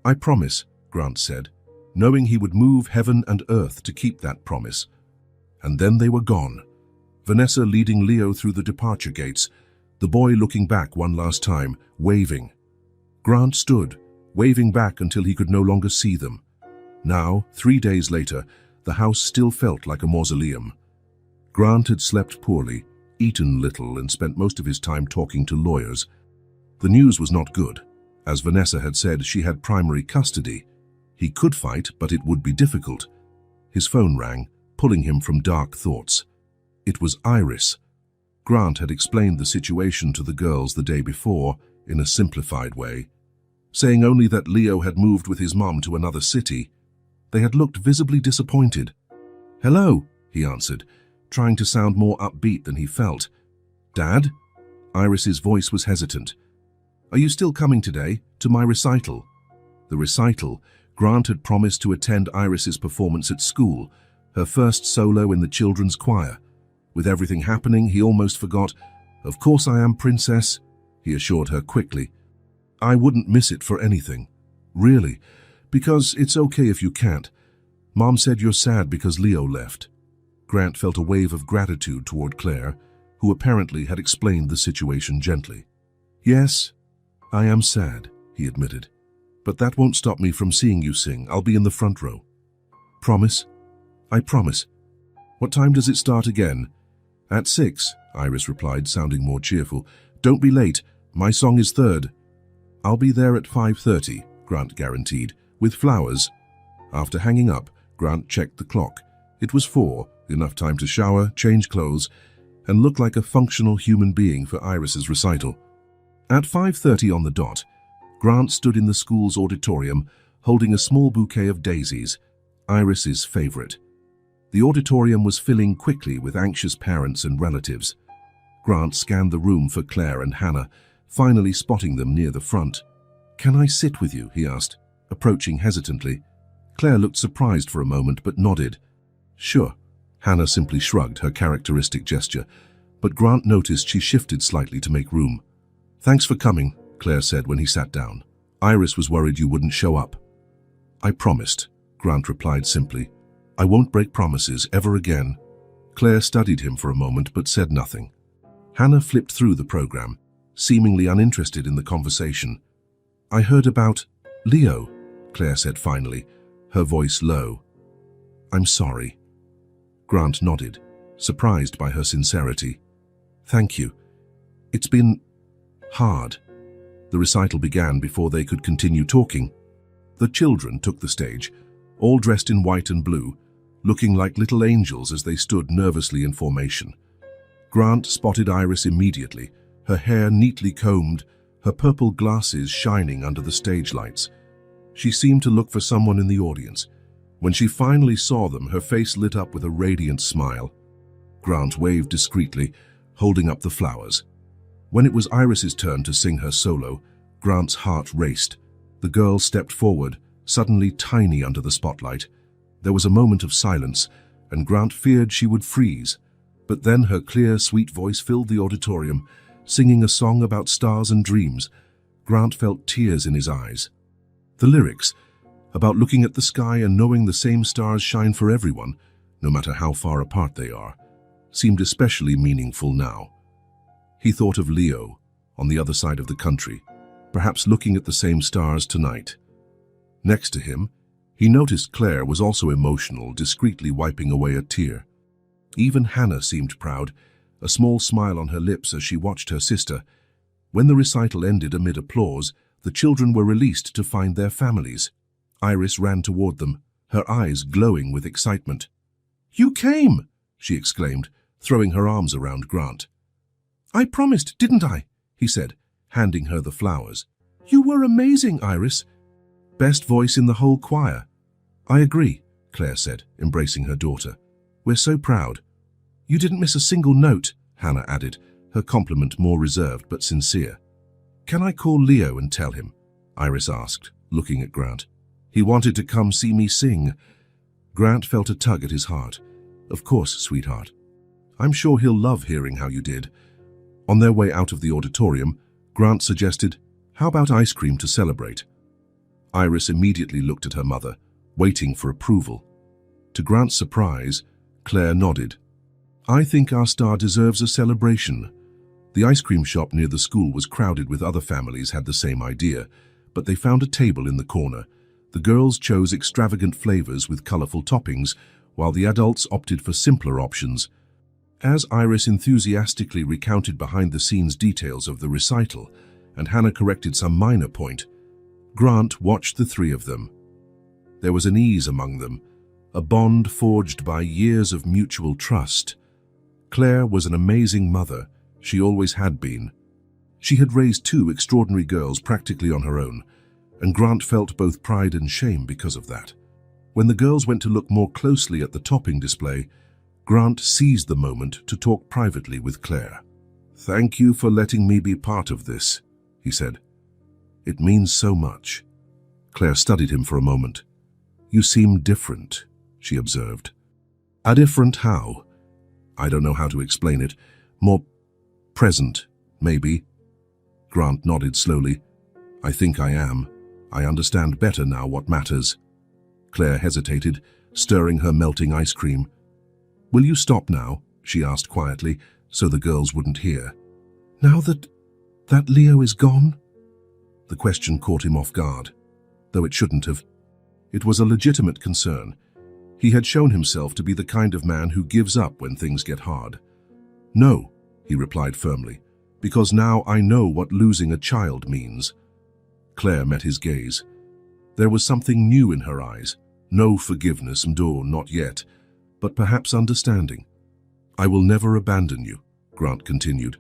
"I promise," Grant said, knowing he would move heaven and earth to keep that promise. And then they were gone, Vanessa leading Leo through the departure gates, the boy looking back one last time, waving. Grant stood, waving back until he could no longer see them. Now, 3 days later, the house still felt like a mausoleum. Grant had slept poorly, eaten little, and spent most of his time talking to lawyers. The news was not good. As Vanessa had said, she had primary custody. He could fight, but it would be difficult. His phone rang, pulling him from dark thoughts. It was Iris. Grant had explained the situation to the girls the day before in a simplified way, saying only that Leo had moved with his mom to another city. They had looked visibly disappointed. "Hello," he answered, trying to sound more upbeat than he felt. "Dad?" Iris's voice was hesitant. "Are you still coming today, to my recital?" The recital. Grant had promised to attend Iris's performance at school, her first solo in the children's choir. With everything happening, he almost forgot. "Of course I am, Princess," he assured her quickly. "I wouldn't miss it for anything. Really, because it's okay if you can't. Mom said you're sad because Leo left." Grant felt a wave of gratitude toward Claire, who apparently had explained the situation gently. "Yes, I am sad," he admitted. "But that won't stop me from seeing you sing. I'll be in the front row." "Promise?" "I promise." "What time does it start again?" "At 6, Iris replied, sounding more cheerful. "Don't be late. My song is third." "I'll be there at 5:30, Grant guaranteed, "with flowers." After hanging up, Grant checked the clock. It was 4, enough time to shower, change clothes, and look like a functional human being for Iris's recital. At 5:30 on the dot, Grant stood in the school's auditorium, holding a small bouquet of daisies, Iris's favorite. The auditorium was filling quickly with anxious parents and relatives. Grant scanned the room for Claire and Hannah, finally spotting them near the front. "Can I sit with you?" he asked, approaching hesitantly. Claire looked surprised for a moment but nodded. "Sure." Hannah simply shrugged, her characteristic gesture, but Grant noticed she shifted slightly to make room. "Thanks for coming," Claire said when he sat down. "Iris was worried you wouldn't show up." "I promised," Grant replied simply. "I won't break promises ever again." Claire studied him for a moment but said nothing. Hannah flipped through the program, seemingly uninterested in the conversation. "I heard about Leo," Claire said finally, her voice low. "I'm sorry." Grant nodded, surprised by her sincerity. "Thank you. It's been hard." The recital began before they could continue talking. The children took the stage, all dressed in white and blue, looking like little angels as they stood nervously in formation. Grant spotted Iris immediately, her hair neatly combed, her purple glasses shining under the stage lights. She seemed to look for someone in the audience. When she finally saw them, her face lit up with a radiant smile. Grant waved discreetly, holding up the flowers. When it was Iris's turn to sing her solo, Grant's heart raced. The girl stepped forward, suddenly tiny under the spotlight. There was a moment of silence, and Grant feared she would freeze. But then her clear, sweet voice filled the auditorium, singing a song about stars and dreams. Grant felt tears in his eyes. The lyrics, about looking at the sky and knowing the same stars shine for everyone, no matter how far apart they are, seemed especially meaningful now. He thought of Leo, on the other side of the country, perhaps looking at the same stars tonight. Next to him, he noticed Claire was also emotional, discreetly wiping away a tear. Even Hannah seemed proud, a small smile on her lips as she watched her sister. When the recital ended amid applause, the children were released to find their families. Iris ran toward them, her eyes glowing with excitement. "You came!" she exclaimed, throwing her arms around Grant. "I promised, didn't I?" he said, handing her the flowers. "You were amazing, Iris. Best voice in the whole choir." "I agree," Claire said, embracing her daughter. "We're so proud." "You didn't miss a single note," Hannah added, her compliment more reserved but sincere. "Can I call Leo and tell him?" Iris asked, looking at Grant. "He wanted to come see me sing." Grant felt a tug at his heart. "Of course, sweetheart. I'm sure he'll love hearing how you did." On their way out of the auditorium, Grant suggested, "How about ice cream to celebrate?" Iris immediately looked at her mother, waiting for approval. To Grant's surprise, Claire nodded. "I think our star deserves a celebration." The ice cream shop near the school was crowded with other families had the same idea, but they found a table in the corner. The girls chose extravagant flavors with colorful toppings, while the adults opted for simpler options. As Iris enthusiastically recounted behind-the-scenes details of the recital, and Hannah corrected some minor point, Grant watched the three of them. There was an ease among them, a bond forged by years of mutual trust. Claire was an amazing mother. She always had been. She had raised two extraordinary girls practically on her own, and Grant felt both pride and shame because of that. When the girls went to look more closely at the topping display, Grant seized the moment to talk privately with Claire. "Thank you for letting me be part of this," he said. "It means so much." Claire studied him for a moment. "You seem different," she observed. "Different how?" "I don't know how to explain it. More present, maybe." Grant nodded slowly. "I think I am. I understand better now what matters." Claire hesitated, stirring her melting ice cream. "Will you stop now?" she asked quietly, so the girls wouldn't hear. "Now that Leo is gone?" The question caught him off guard, though it shouldn't have. It was a legitimate concern. He had shown himself to be the kind of man who gives up when things get hard. "No," he replied firmly, "because now I know what losing a child means." Claire met his gaze. There was something new in her eyes. No forgiveness, not yet, but perhaps understanding. "I will never abandon you," Grant continued.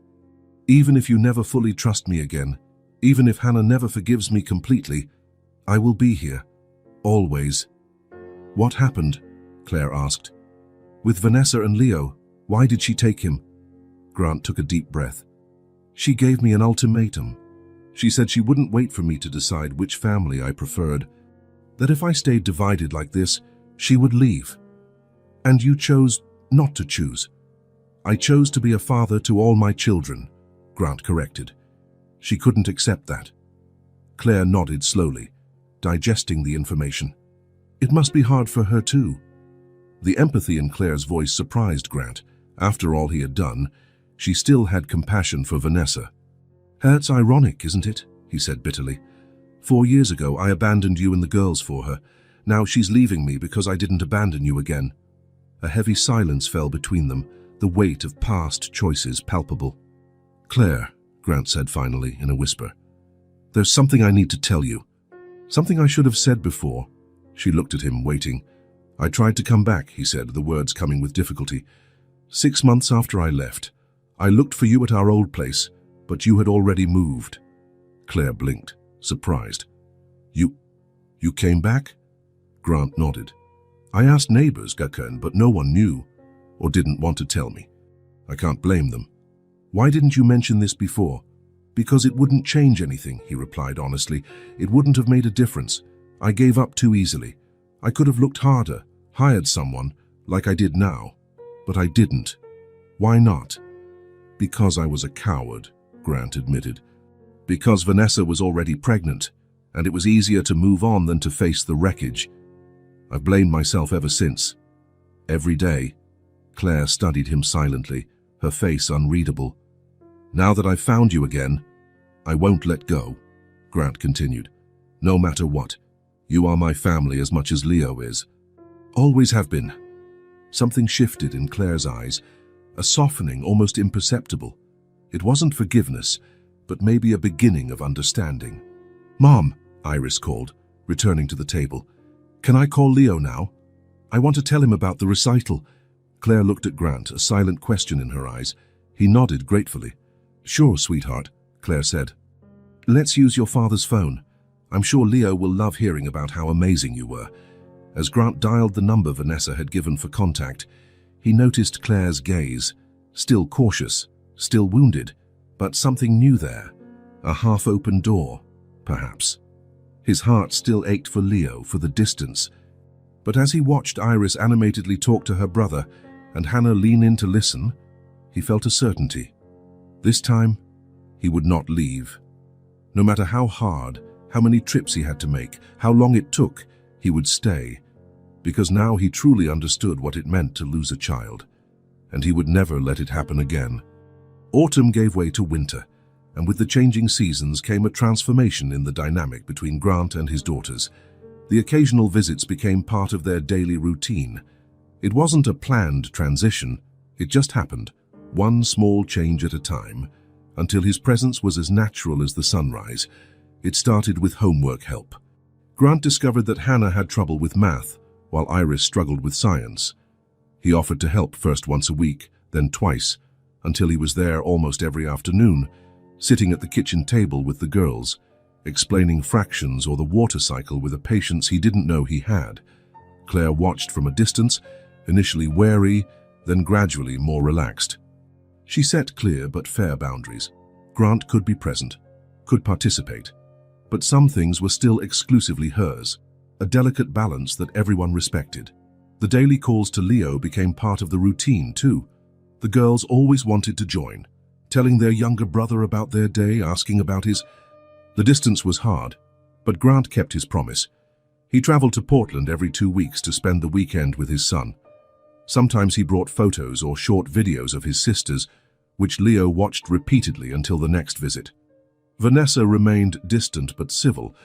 "Even if you never fully trust me again, even if Hannah never forgives me completely, I will be here. Always." "What happened?" Claire asked. "With Vanessa and Leo, why did she take him?" Grant took a deep breath. "She gave me an ultimatum. She said she wouldn't wait for me to decide which family I preferred, that if I stayed divided like this, she would leave. And you chose not to choose." "I chose to be a father to all my children," Grant corrected. "She couldn't accept that." Claire nodded slowly, digesting the information. "It must be hard for her too." The empathy in Claire's voice surprised Grant. After all he had done, she still had compassion for Vanessa. "It's ironic, isn't it?" he said bitterly. 4 years ago I abandoned you and the girls for her. Now she's leaving me because I didn't abandon you again." A heavy silence fell between them, the weight of past choices palpable. "Claire," Grant said finally in a whisper, "there's something I need to tell you. Something I should have said before." She looked at him, waiting. "I tried to come back," he said, the words coming with difficulty. 6 months after I left, I looked for you at our old place, but you had already moved." Claire blinked, surprised. You came back?" Grant nodded. "I asked neighbors, Gakern, but no one knew, or didn't want to tell me. I can't blame them." "Why didn't you mention this before?" "Because it wouldn't change anything," he replied honestly. "It wouldn't have made a difference. I gave up too easily. I could have looked harder, hired someone, like I did now. But I didn't." "Why not?" "Because I was a coward," Grant admitted. "Because Vanessa was already pregnant, and it was easier to move on than to face the wreckage. I've blamed myself ever since. Every day." Claire studied him silently, her face unreadable. "Now that I've found you again, I won't let go," Grant continued. "No matter what. You are my family as much as Leo is. Always have been." Something shifted in Claire's eyes, a softening almost imperceptible. It wasn't forgiveness, but maybe a beginning of understanding. "Mom," Iris called, returning to the table. "Can I call Leo now? I want to tell him about the recital." Claire looked at Grant, a silent question in her eyes. He nodded gratefully. "Sure, sweetheart," Claire said. Let's use your father's phone. I'm sure Leo will love hearing about how amazing you were. As Grant dialed the number Vanessa had given for contact, he noticed Claire's gaze, still cautious, still wounded, but something new there. A half-open door, perhaps. His heart still ached for Leo, for the distance. But as he watched Iris animatedly talk to her brother and Hannah lean in to listen, he felt a certainty. This time, he would not leave. No matter how hard, how many trips he had to make, how long it took, he would stay. Because now he truly understood what it meant to lose a child. And he would never let it happen again. Autumn gave way to winter, and with the changing seasons came a transformation in the dynamic between Grant and his daughters. The occasional visits became part of their daily routine. It wasn't a planned transition, it just happened, one small change at a time, until his presence was as natural as the sunrise. It started with homework help. Grant discovered that Hannah had trouble with math, while Iris struggled with science. He offered to help first once a week, then twice, until he was there almost every afternoon, sitting at the kitchen table with the girls, explaining fractions or the water cycle with a patience he didn't know he had. Claire watched from a distance, initially wary, then gradually more relaxed. She set clear but fair boundaries. Grant could be present, could participate, but some things were still exclusively hers, a delicate balance that everyone respected. The daily calls to Leo became part of the routine too. The girls always wanted to join, telling their younger brother about their day, asking about his... The distance was hard, but Grant kept his promise. He traveled to Portland every 2 weeks to spend the weekend with his son. Sometimes he brought photos or short videos of his sisters, which Leo watched repeatedly until the next visit. Vanessa remained distant but civil.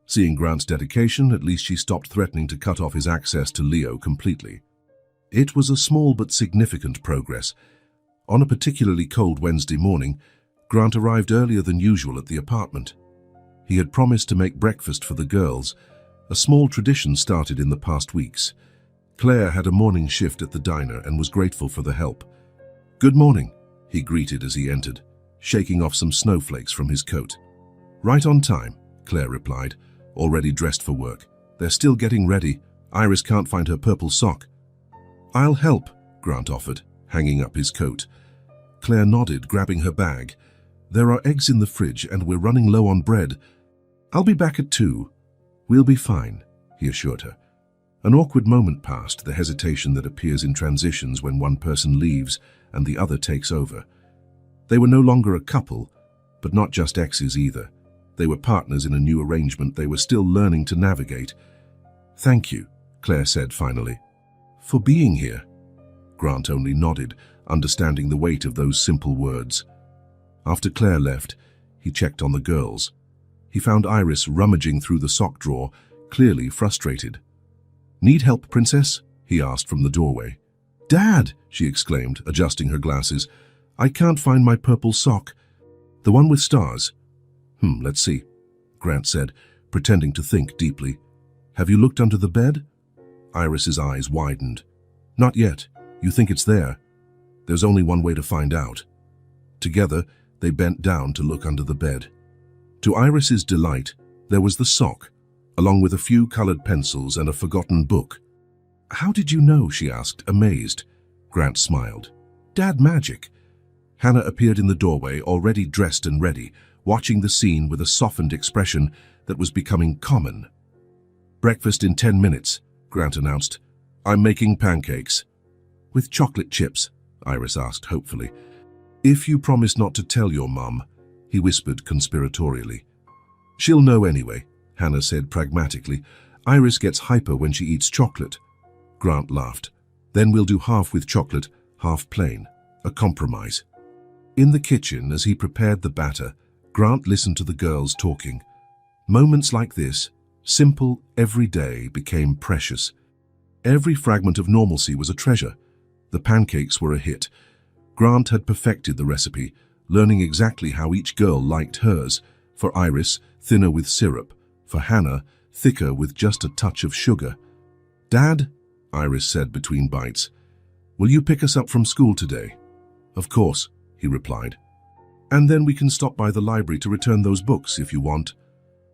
Seeing Grant's dedication, at least she stopped threatening to cut off his access to Leo completely. It was a small but significant progress. On a particularly cold Wednesday morning, Grant arrived earlier than usual at the apartment. He had promised to make breakfast for the girls, a small tradition started in the past weeks. Claire had a morning shift at the diner and was grateful for the help. "Good morning," he greeted as he entered, shaking off some snowflakes from his coat. "Right on time," Claire replied, already dressed for work. "They're still getting ready. Iris can't find her purple sock." "I'll help," Grant offered, hanging up his coat. Claire nodded, grabbing her bag. "There are eggs in the fridge and we're running low on bread. I'll be back at 2. "We'll be fine," he assured her. An awkward moment passed, the hesitation that appears in transitions when one person leaves and the other takes over. They were no longer a couple, but not just exes either. They were partners in a new arrangement they were still learning to navigate. "Thank you," Claire said finally. "For being here." Grant only nodded, understanding the weight of those simple words. After Claire left, he checked on the girls. He found Iris rummaging through the sock drawer, clearly frustrated. "Need help, princess?" he asked from the doorway. "Dad!" she exclaimed, adjusting her glasses. "I can't find my purple sock. The one with stars." Let's see," Grant said, pretending to think deeply. "Have you looked under the bed?" Iris's eyes widened. "Not yet. You think it's there? There's only one way to find out." Together, they bent down to look under the bed. To Iris's delight, there was the sock, along with a few colored pencils and a forgotten book. "How did you know?" she asked, amazed. Grant smiled. "Dad magic." Hannah appeared in the doorway, already dressed and ready, watching the scene with a softened expression that was becoming common. "Breakfast in 10 minutes, Grant announced. "I'm making pancakes." "With chocolate chips?" Iris asked hopefully. "If you promise not to tell your mum," he whispered conspiratorially. "She'll know anyway," Hannah said pragmatically. "Iris gets hyper when she eats chocolate." Grant laughed. "Then we'll do half with chocolate, half plain. A compromise." In the kitchen, as he prepared the batter, Grant listened to the girls talking. Moments like this, simple, everyday, became precious. Every fragment of normalcy was a treasure. The pancakes were a hit. Grant had perfected the recipe, learning exactly how each girl liked hers. For Iris, thinner with syrup. For Hannah, thicker with just a touch of sugar. "Dad," Iris said between bites, "will you pick us up from school today?" "Of course," he replied. And then we can stop by the library to return those books if you want.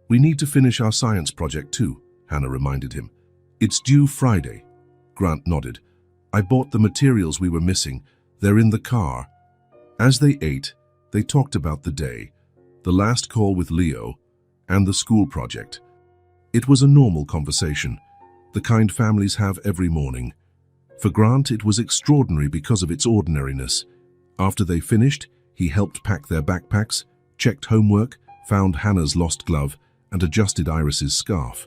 We need to finish our science project too, Hannah reminded him. It's due Friday. Grant nodded. I bought the materials we were missing. They're in the car. As they ate, they talked about the day, the last call with Leo, and the school project. It was a normal conversation, the kind families have every morning. For Grant, it was extraordinary because of its ordinariness. After they finished, he helped pack their backpacks, checked homework, found Hannah's lost glove, and adjusted Iris's scarf.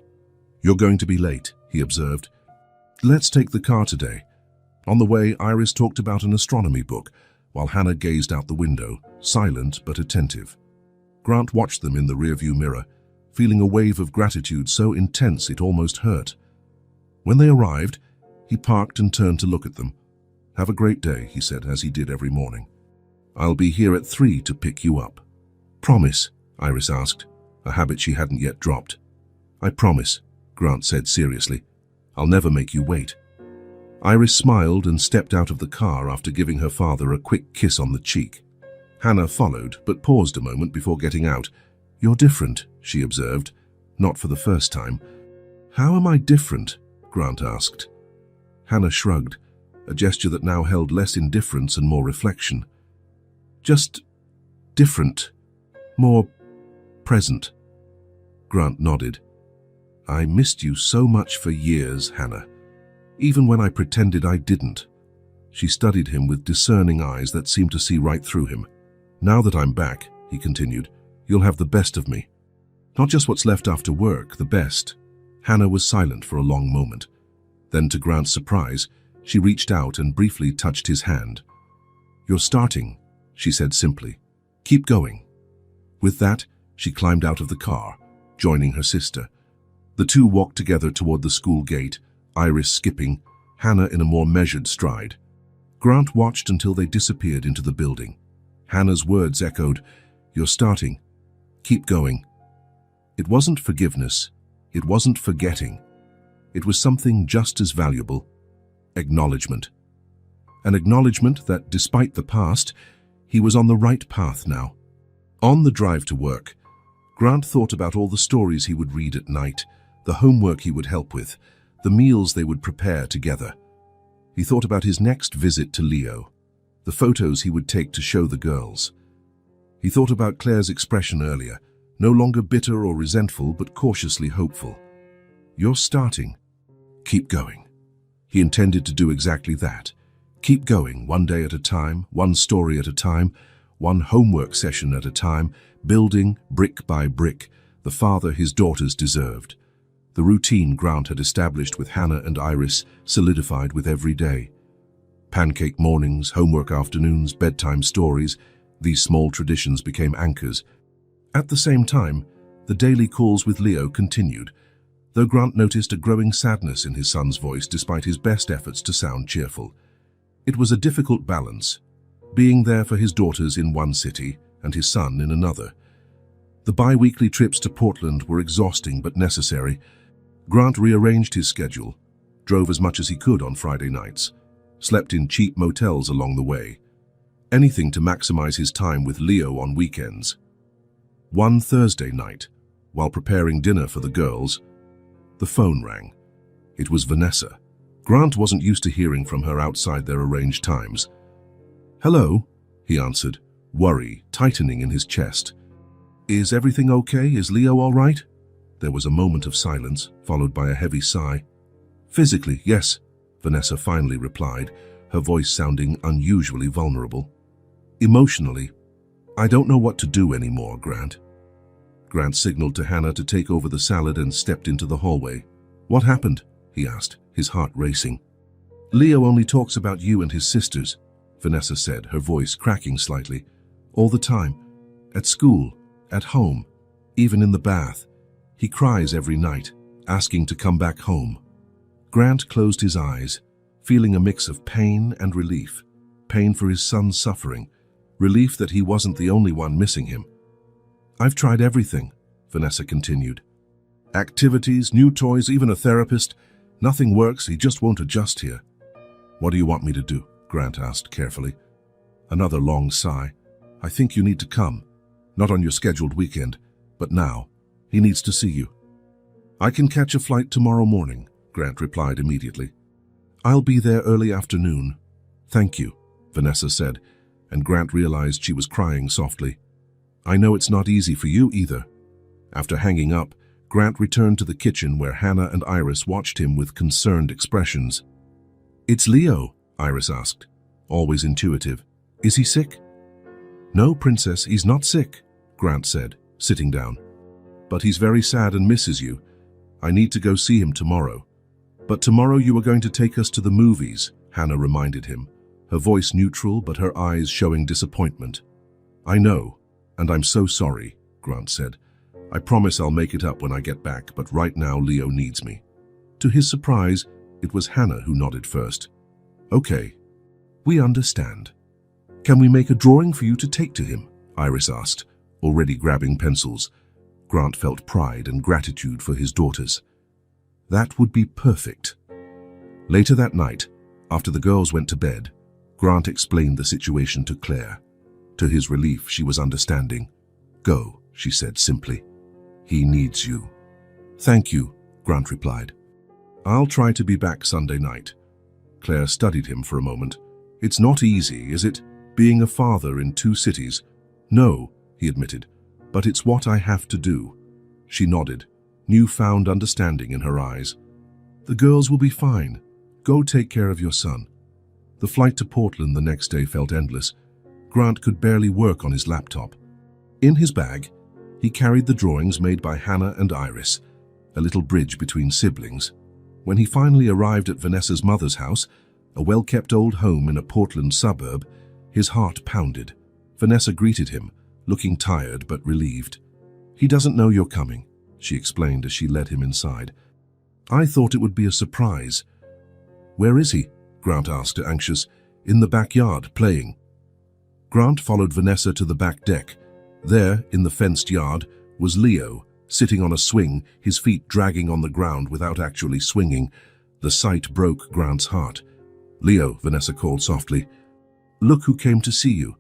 You're going to be late, he observed. Let's take the car today. On the way, Iris talked about an astronomy book, while Hannah gazed out the window, silent but attentive. Grant watched them in the rearview mirror, feeling a wave of gratitude so intense it almost hurt. When they arrived, he parked and turned to look at them. Have a great day, he said, as he did every morning. I'll be here at 3 to pick you up. Promise? Iris asked, a habit she hadn't yet dropped. I promise, Grant said seriously. I'll never make you wait. Iris smiled and stepped out of the car after giving her father a quick kiss on the cheek. Hannah followed, but paused a moment before getting out. You're different, she observed, not for the first time. How am I different? Grant asked. Hannah shrugged, a gesture that now held less indifference and more reflection. Just different, more present. Grant nodded. I missed you so much for years, Hannah, even when I pretended I didn't. She studied him with discerning eyes that seemed to see right through him. Now that I'm back, he continued, you'll have the best of me. Not just what's left after work, the best. Hannah was silent for a long moment. Then, to Grant's surprise, she reached out and briefly touched his hand. You're starting, she said simply. Keep going. With that, she climbed out of the car, joining her sister. The two walked together toward the school gate, Iris skipping, Hannah in a more measured stride. Grant watched until they disappeared into the building. Hannah's words echoed, You're starting. Keep going. It wasn't forgiveness. It wasn't forgetting. It was something just as valuable. Acknowledgement. An acknowledgement that, despite the past, he was on the right path now. On the drive to work, Grant thought about all the stories he would read at night, the homework he would help with, the meals they would prepare together. He thought about his next visit to Leo, the photos he would take to show the girls. He thought about Claire's expression earlier, no longer bitter or resentful, but cautiously hopeful. You're starting. Keep going. He intended to do exactly that. Keep going, one day at a time, one story at a time, one homework session at a time, building, brick by brick, the father his daughters deserved. The routine Grant had established with Hannah and Iris solidified with every day. Pancake mornings, homework afternoons, bedtime stories, these small traditions became anchors. At the same time, the daily calls with Leo continued, though Grant noticed a growing sadness in his son's voice despite his best efforts to sound cheerful. It was a difficult balance, being there for his daughters in one city and his son in another. The bi-weekly trips to Portland were exhausting but necessary. Grant rearranged his schedule, drove as much as he could on Friday nights, slept in cheap motels along the way, anything to maximize his time with Leo on weekends. One Thursday night, while preparing dinner for the girls, the phone rang. It was Vanessa. Grant wasn't used to hearing from her outside their arranged times. Hello, he answered, worry tightening in his chest. Is everything okay? Is Leo all right? There was a moment of silence, followed by a heavy sigh. Physically, yes, Vanessa finally replied, her voice sounding unusually vulnerable. Emotionally, I don't know what to do anymore, Grant. Grant signaled to Hannah to take over the salad and stepped into the hallway. What happened? He asked, his heart racing. Leo only talks about you and his sisters, Vanessa said, her voice cracking slightly. All the time. At school, at home, even in the bath. He cries every night, asking to come back home. Grant closed his eyes, feeling a mix of pain and relief. Pain for his son's suffering, relief that he wasn't the only one missing him. I've tried everything, Vanessa continued. Activities, new toys, even a therapist. Nothing works, he just won't adjust here. What do you want me to do? Grant asked carefully. Another long sigh. I think you need to come. Not on your scheduled weekend, but now. He needs to see you. I can catch a flight tomorrow morning, Grant replied immediately. I'll be there early afternoon. Thank you, Vanessa said, and Grant realized she was crying softly. I know it's not easy for you either. After hanging up, Grant returned to the kitchen where Hannah and Iris watched him with concerned expressions. It's Leo, Iris asked, always intuitive. Is he sick? No, Princess, he's not sick, Grant said, sitting down. But he's very sad and misses you. I need to go see him tomorrow. But tomorrow you are going to take us to the movies, Hannah reminded him, her voice neutral but her eyes showing disappointment. I know, and I'm so sorry, Grant said. I promise I'll make it up when I get back, but right now Leo needs me. To his surprise, it was Hannah who nodded first. Okay, we understand. Can we make a drawing for you to take to him? Iris asked, already grabbing pencils. Grant felt pride and gratitude for his daughters. That would be perfect. Later that night, after the girls went to bed, Grant explained the situation to Claire. To his relief, she was understanding. Go, she said simply. He needs you. Thank you, Grant replied. I'll try to be back Sunday night. Claire studied him for a moment. It's not easy, is it, being a father in 2 cities? No, he admitted, but it's what I have to do. She nodded, newfound understanding in her eyes. The girls will be fine. Go take care of your son. The flight to Portland the next day felt endless. Grant could barely work on his laptop. In his bag, he carried the drawings made by Hannah and Iris, a little bridge between siblings. When he finally arrived at Vanessa's mother's house, a well-kept old home in a Portland suburb, his heart pounded. Vanessa greeted him, looking tired but relieved. He doesn't know you're coming, she explained as she led him inside. I thought it would be a surprise. Where is he? Grant asked, anxious. In the backyard, playing. Grant followed Vanessa to the back deck. There, in the fenced yard, was Leo, sitting on a swing, his feet dragging on the ground without actually swinging. The sight broke Grant's heart. Leo, Vanessa called softly. Look who came to see you.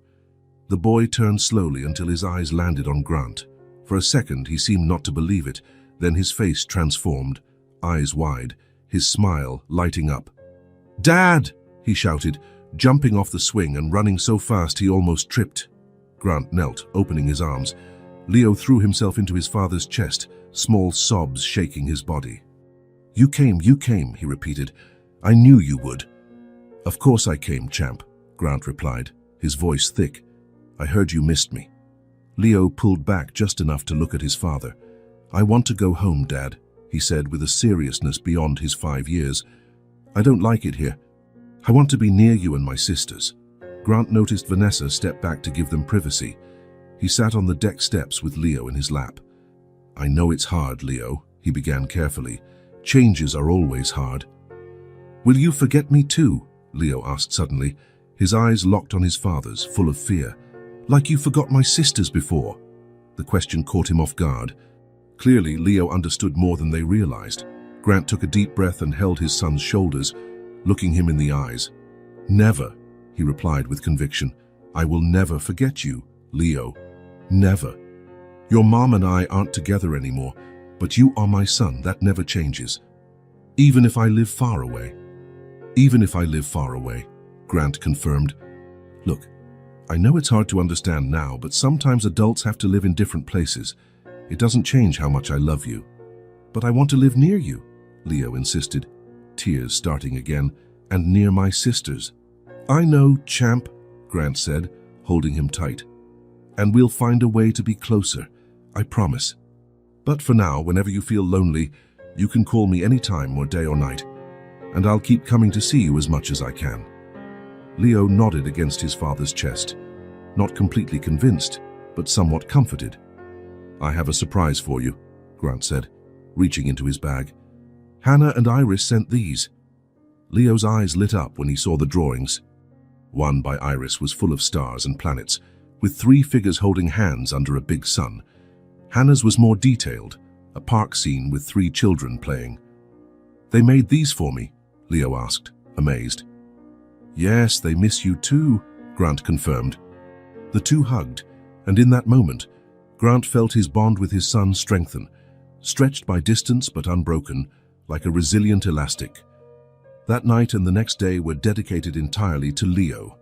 The boy turned slowly until his eyes landed on Grant. For a second, he seemed not to believe it. Then his face transformed, eyes wide, his smile lighting up. Dad! He shouted, jumping off the swing and running so fast he almost tripped. Grant knelt, opening his arms. Leo threw himself into his father's chest, small sobs shaking his body. You came, he repeated. I knew you would. Of course I came, champ, Grant replied, his voice thick. I heard you missed me. Leo pulled back just enough to look at his father. I want to go home, Dad, he said with a seriousness beyond his 5 years. I don't like it here. I want to be near you and my sisters. Grant noticed Vanessa step back to give them privacy. He sat on the deck steps with Leo in his lap. I know it's hard, Leo, he began carefully. Changes are always hard. Will you forget me too? Leo asked suddenly, his eyes locked on his father's, full of fear. Like you forgot my sisters before. The question caught him off guard. Clearly, Leo understood more than they realized. Grant took a deep breath and held his son's shoulders, looking him in the eyes. Never, he replied with conviction. I will never forget you, Leo. Never. Your mom and I aren't together anymore, but you are my son. That never changes. Even if I live far away. Even if I live far away, Grant confirmed. Look, I know it's hard to understand now, but sometimes adults have to live in different places. It doesn't change how much I love you. But I want to live near you, Leo insisted, tears starting again, and near my sisters. I know, champ, Grant said, holding him tight. And we'll find a way to be closer, I promise. But for now, whenever you feel lonely, you can call me any time or day or night, and I'll keep coming to see you as much as I can. Leo nodded against his father's chest, not completely convinced, but somewhat comforted. I have a surprise for you, Grant said, reaching into his bag. Hannah and Iris sent these. Leo's eyes lit up when he saw the drawings. One by Iris was full of stars and planets, with 3 figures holding hands under a big sun. Hannah's was more detailed, a park scene with 3 children playing. They made these for me, Leo asked, amazed. Yes, they miss you too, Grant confirmed. The two hugged, and in that moment, Grant felt his bond with his son strengthen, stretched by distance but unbroken, like a resilient elastic. That night and the next day were dedicated entirely to Leo.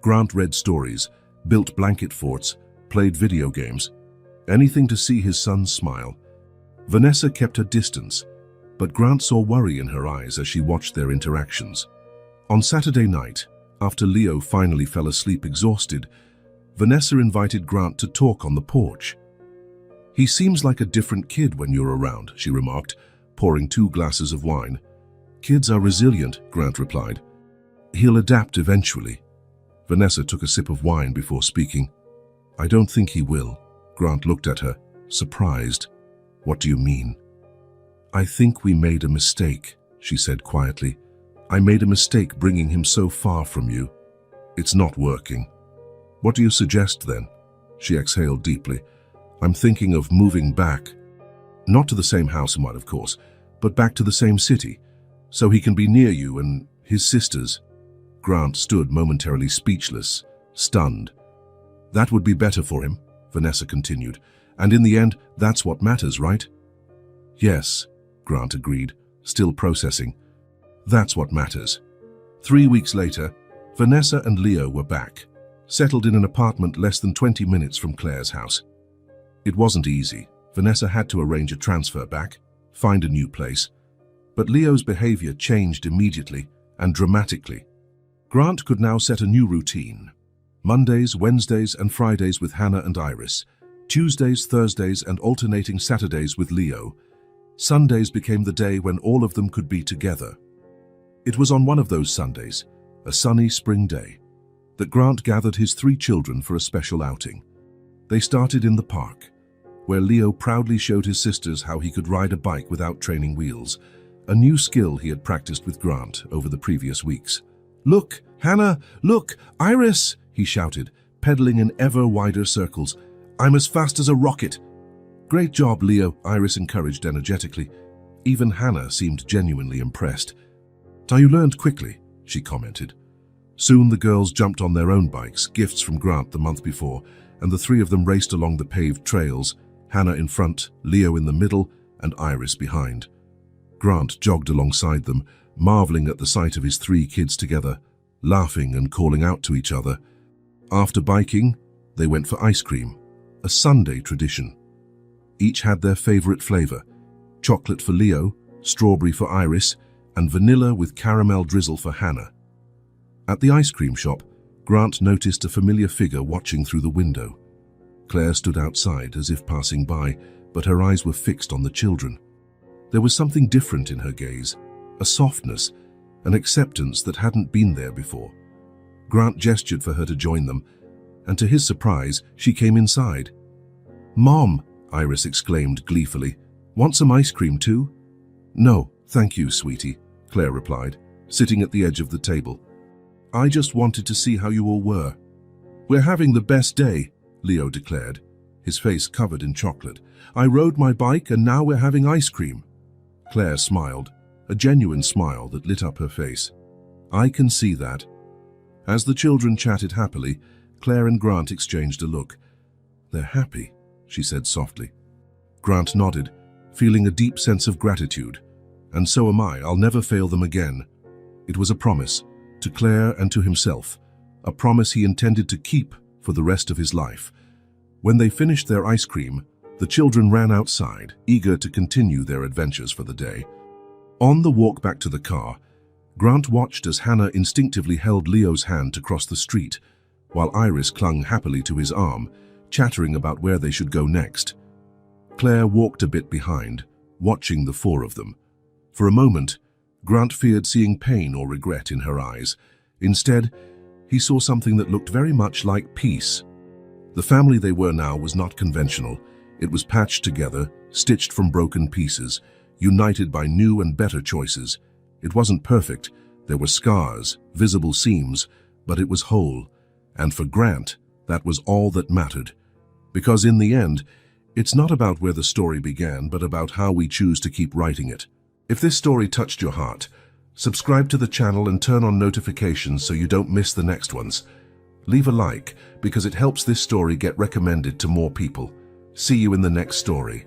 Grant read stories, built blanket forts, played video games, anything to see his son smile. Vanessa kept her distance, but Grant saw worry in her eyes as she watched their interactions. On Saturday night, after Leo finally fell asleep exhausted, Vanessa invited Grant to talk on the porch. "He seems like a different kid when you're around," she remarked, pouring 2 glasses of wine. "Kids are resilient," Grant replied. "He'll adapt eventually." Vanessa took a sip of wine before speaking. "I don't think he will." Grant looked at her, surprised. "What do you mean?" "I think we made a mistake," she said quietly. "I made a mistake bringing him so far from you. It's not working." "What do you suggest then?" She exhaled deeply. "I'm thinking of moving back. Not to the same house, of course, but back to the same city, so he can be near you and his sisters." Grant stood momentarily speechless, stunned. "That would be better for him," Vanessa continued. "And in the end, that's what matters, right?" "Yes," Grant agreed, still processing. "That's what matters." 3 weeks later, Vanessa and Leo were back, settled in an apartment less than 20 minutes from Claire's house. It wasn't easy. Vanessa had to arrange a transfer back, find a new place. But Leo's behavior changed immediately and dramatically. Grant could now set a new routine. Mondays, Wednesdays, and Fridays with Hannah and Iris. Tuesdays, Thursdays, and alternating Saturdays with Leo. Sundays became the day when all of them could be together. It was on one of those Sundays, a sunny spring day, that Grant gathered his 3 children for a special outing. They started in the park, where Leo proudly showed his sisters how he could ride a bike without training wheels, a new skill he had practiced with Grant over the previous weeks. "Look, Hannah, look, Iris!" he shouted, pedaling in ever wider circles. "I'm as fast as a rocket." "Great job, Leo," Iris encouraged energetically. Even Hannah seemed genuinely impressed. "You learned quickly," she commented. Soon the girls jumped on their own bikes, gifts from Grant the month before, and the 3 of them raced along the paved trails, Hannah in front, Leo in the middle, and Iris behind. Grant jogged alongside them, marveling at the sight of his 3 kids together, laughing and calling out to each other. After biking, they went for ice cream, a Sunday tradition. Each had their favorite flavor: chocolate for Leo, strawberry for Iris, and vanilla with caramel drizzle for Hannah. At the ice cream shop, Grant noticed a familiar figure watching through the window. Claire stood outside as if passing by, but her eyes were fixed on the children. There was something different in her gaze, a softness, an acceptance that hadn't been there before. Grant gestured for her to join them, and to his surprise, she came inside. "Mom!" Iris exclaimed gleefully. "Want some ice cream too?" "No, thank you, sweetie," Claire replied, sitting at the edge of the table. "I just wanted to see how you all were." "We're having the best day," Leo declared, his face covered in chocolate. "I rode my bike and now we're having ice cream." Claire smiled, a genuine smile that lit up her face. "I can see that." As the children chatted happily, Claire and Grant exchanged a look. "They're happy," she said softly. Grant nodded, feeling a deep sense of gratitude. "And so am I. I'll never fail them again." It was a promise, to Claire and to himself, a promise he intended to keep for the rest of his life. When they finished their ice cream, the children ran outside, eager to continue their adventures for the day. On the walk back to the car, Grant watched as Hannah instinctively held Leo's hand to cross the street, while Iris clung happily to his arm, chattering about where they should go next. Claire walked a bit behind, watching the 4 of them. For a moment, Grant feared seeing pain or regret in her eyes. Instead, he saw something that looked very much like peace. The family they were now was not conventional. It was patched together, stitched from broken pieces, united by new and better choices. It wasn't perfect. There were scars, visible seams, but it was whole. And for Grant, that was all that mattered. Because in the end, it's not about where the story began, but about how we choose to keep writing it. If this story touched your heart, subscribe to the channel and turn on notifications so you don't miss the next ones. Leave a like because it helps this story get recommended to more people. See you in the next story.